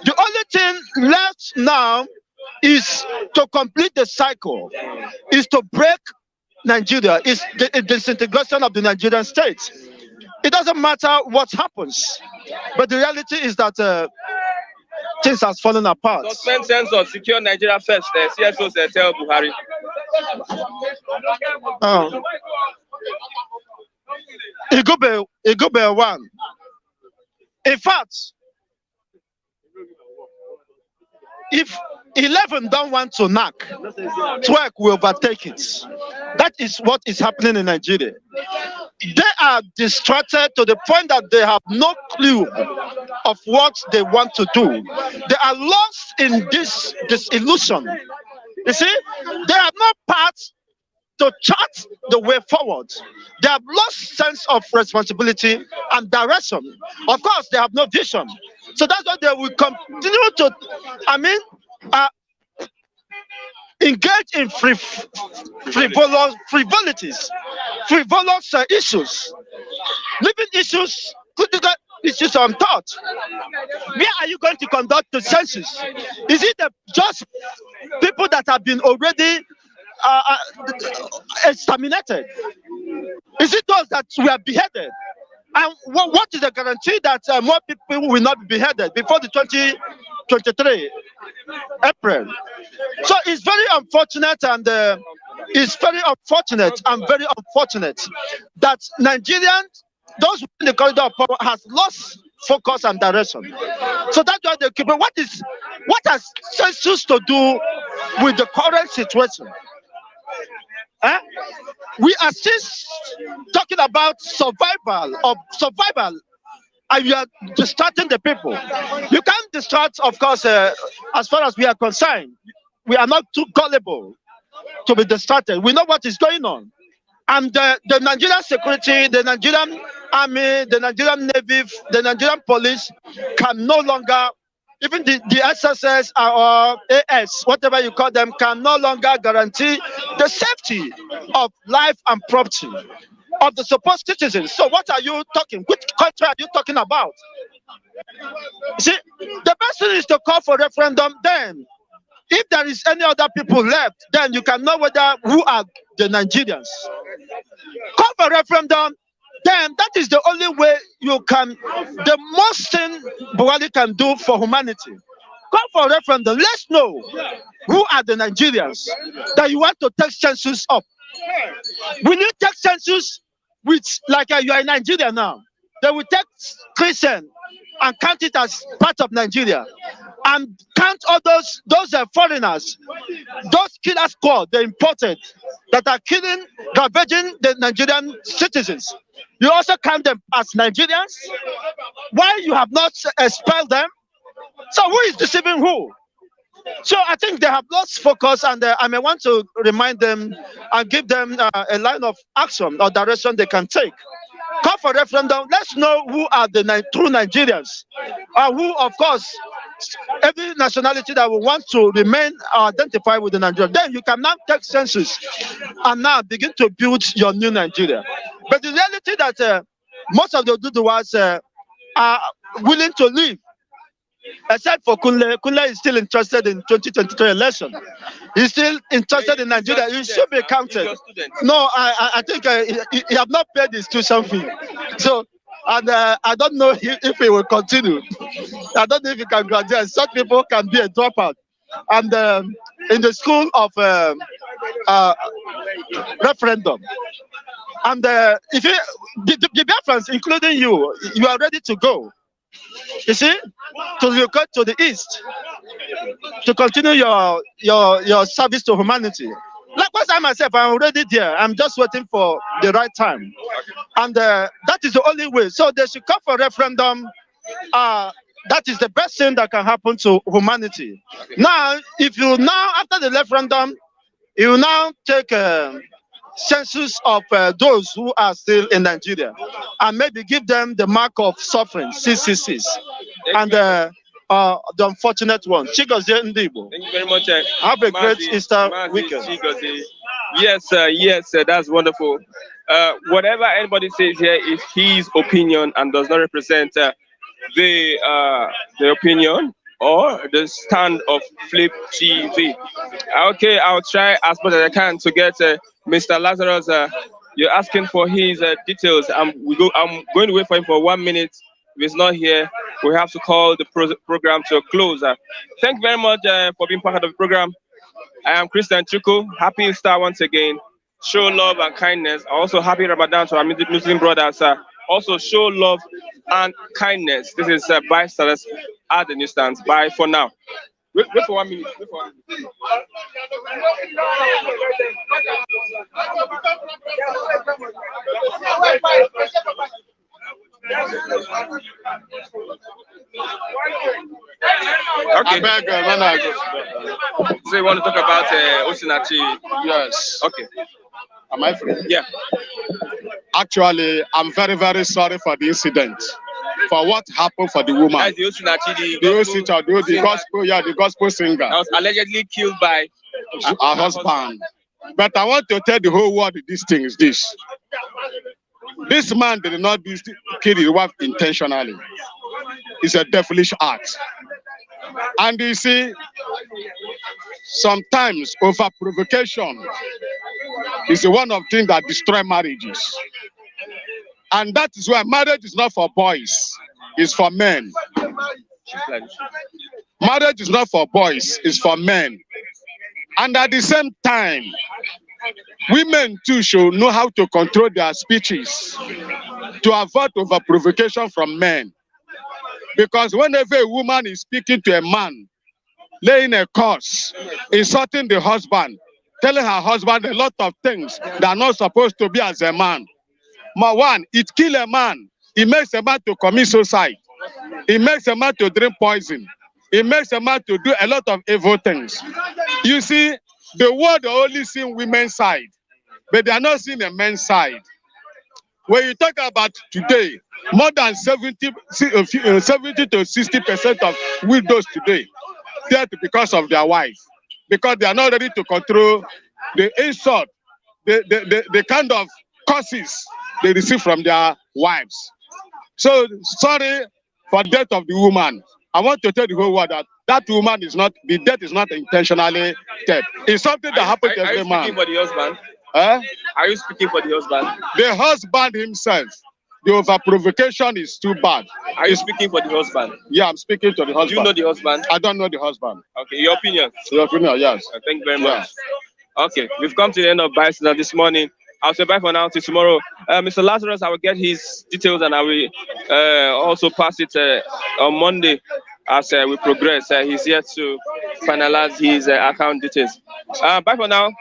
The only thing left now is to complete the cycle, is to break Nigeria, is the disintegration of the Nigerian state. It doesn't matter what happens, but the reality is that things has fallen apart. Suspend census, secure Nigeria first. CSO tell Buhari. Igube one. In fact, if 11 don't want to knock, 12 will overtake it. That is what is happening in Nigeria. They are distracted to the point that they have no clue of what they want to do. They are lost in this illusion. You see, they have no path to chart the way forward. They have lost sense of responsibility and direction. Of course, they have no vision. So that's why they will continue to, engage in frivolities, frivolous issues, living issues, critical issues on thought. Where are you going to conduct the census? Is it just people that have been already exterminated? Is it those that were beheaded? And what is the guarantee that more people will not be beheaded before the 2023 April? So it's very unfortunate, and that Nigerians, those in the corridor of power, has lost focus and direction. So that's why they keep. What has census to do with the current situation? We are still talking about survival, and you are distracting the people. You can't distract, of course, as far as we are concerned. We are not too gullible to be distracted. We know what is going on. And the Nigerian security, the Nigerian army, the Nigerian navy, the Nigerian police can no longer, even the SSS or AS, whatever you call them, can no longer guarantee the safety of life and property of the supposed citizens. So what are you talking? Which country are you talking about? See, the best thing is to call for referendum. Then, if there is any other people left, then you can know who are the Nigerians. Call for referendum. Then that is the only way you can, the most thing Buhari can do for humanity. Call for referendum. Let's know who are the Nigerians that you want to take census up. When you take census, which like you are in Nigeria now, they will take Christian and count it as part of Nigeria, and count all those foreigners, those killer squad they imported that are killing, ravaging the Nigerian citizens. You also count them as Nigerians. Why you have not expelled them? So who is deceiving who? So I think they have lost focus, and I may want to remind them and give them a line of action or direction they can take. call for referendum. Let's know who are the true Nigerians, who, of course, every nationality that will want to remain identified with the Nigeria. Then you can now take census and now begin to build your new Nigeria. But the reality that most of the Oduduwas are willing to leave, except for Kunle. Kunle is still interested in 2023 election. He's still interested in Nigeria. He should be counted. No, I think he have not paid his tuition fee. So, and I don't know if he will continue. I don't know if he can graduate. Such people can be a dropout. And in the school of referendum. And if you, the Biafrans, including you are ready to go. You see, to relocate to the east, to continue your service to humanity. Likewise, I myself, I'm already there. I'm just waiting for the right time, and that is the only way. So they should call for referendum. That is the best thing that can happen to humanity. Now, if you now after the referendum, you now take census of those who are still in Nigeria, and maybe give them the mark of suffering, CCCs, and the unfortunate one. Chigozie Ndibo. Thank you very much. Have a great Easter weekend. Yes, that's wonderful. Whatever anybody says here is his opinion and does not represent the opinion or the stand of Flip TV. Okay, I'll try as much as I can to get Mr. Lazarus. You're asking for his details. I'm going to wait for him for 1 minute. If he's not here, we have to call the program to a close. Thank you very much for being part of the program. I am Christian Chuku. Happy Easter once again. Show love and kindness. Also, happy Ramadan to our Muslim brothers. Also, show love and kindness. This is bystanders at the newsstands. Bye for now. Wait for 1 minute. Wait for 1 minute. Okay. So you want to talk about Osinachi? Yes. Okay. Am I free? Yeah. Actually, I'm very, very sorry for the incident, for what happened for the woman. That's the Osinachi, the gospel singer. That was allegedly killed by her husband. But I want to tell the whole world this thing is this. This man did not kill his wife intentionally. It's a devilish act. And you see, sometimes over provocation is one of the things that destroy marriages. And that is why marriage is not for boys, it's for men. Marriage is not for boys, it's for men. And at the same time, women too should know how to control their speeches to avoid over provocation from men. Because whenever a woman is speaking to a man, laying a curse, insulting the husband, telling her husband a lot of things that are not supposed to be as a man. Number one, it kills a man. It makes a man to commit suicide. It makes a man to drink poison. It makes a man to do a lot of evil things. You see, the world are only seeing women's side, but they are not seeing the men's side. When you talk about today, more than 70 to 60% of widows today dead because of their wife, because they are not ready to control the insult, the kind of curses they receive from their wives. So sorry for the death of the woman. I want to tell the whole world that that woman is not, the death is not intentionally dead. It's something that happened to every man. Are you speaking for the husband? Are you speaking for the husband? The husband himself, the overprovocation is too bad. Are you speaking for the husband? Yeah, I'm speaking to the husband. Do you know the husband? I don't know the husband. Okay, your opinion? Your opinion, yes. Thank you very much. Yeah. Okay, we've come to the end of Bystanders this morning. I'll say bye for now till tomorrow. Mr. Lazarus, I will get his details and I will also pass it on Monday as we progress. He's here to finalize his account details. Bye for now.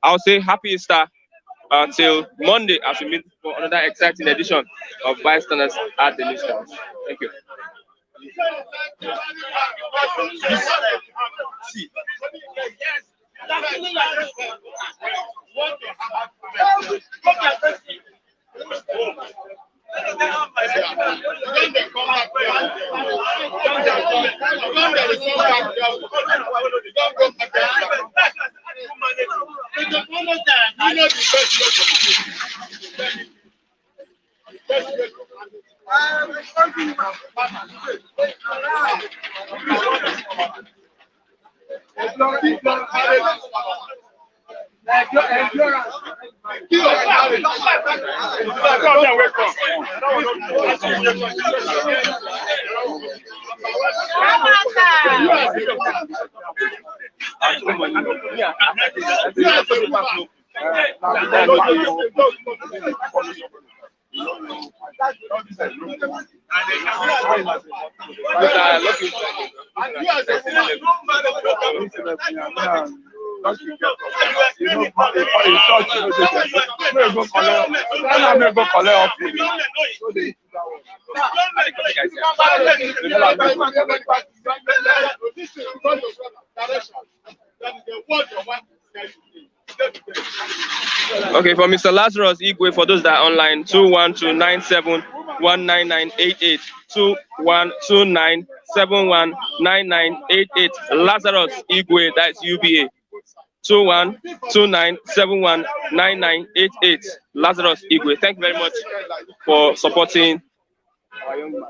I'll say happy Easter till Monday as we meet for another exciting edition of Bystanders at the Newsstand. Thank you. See. Okay, for Mr. Lazarus Igwe, for those that are online, 21297199988, 21297199988. Lazarus Igwe, that's UBA. 2129719988. Lazarus Igwe. Thank you very much for supporting our young man.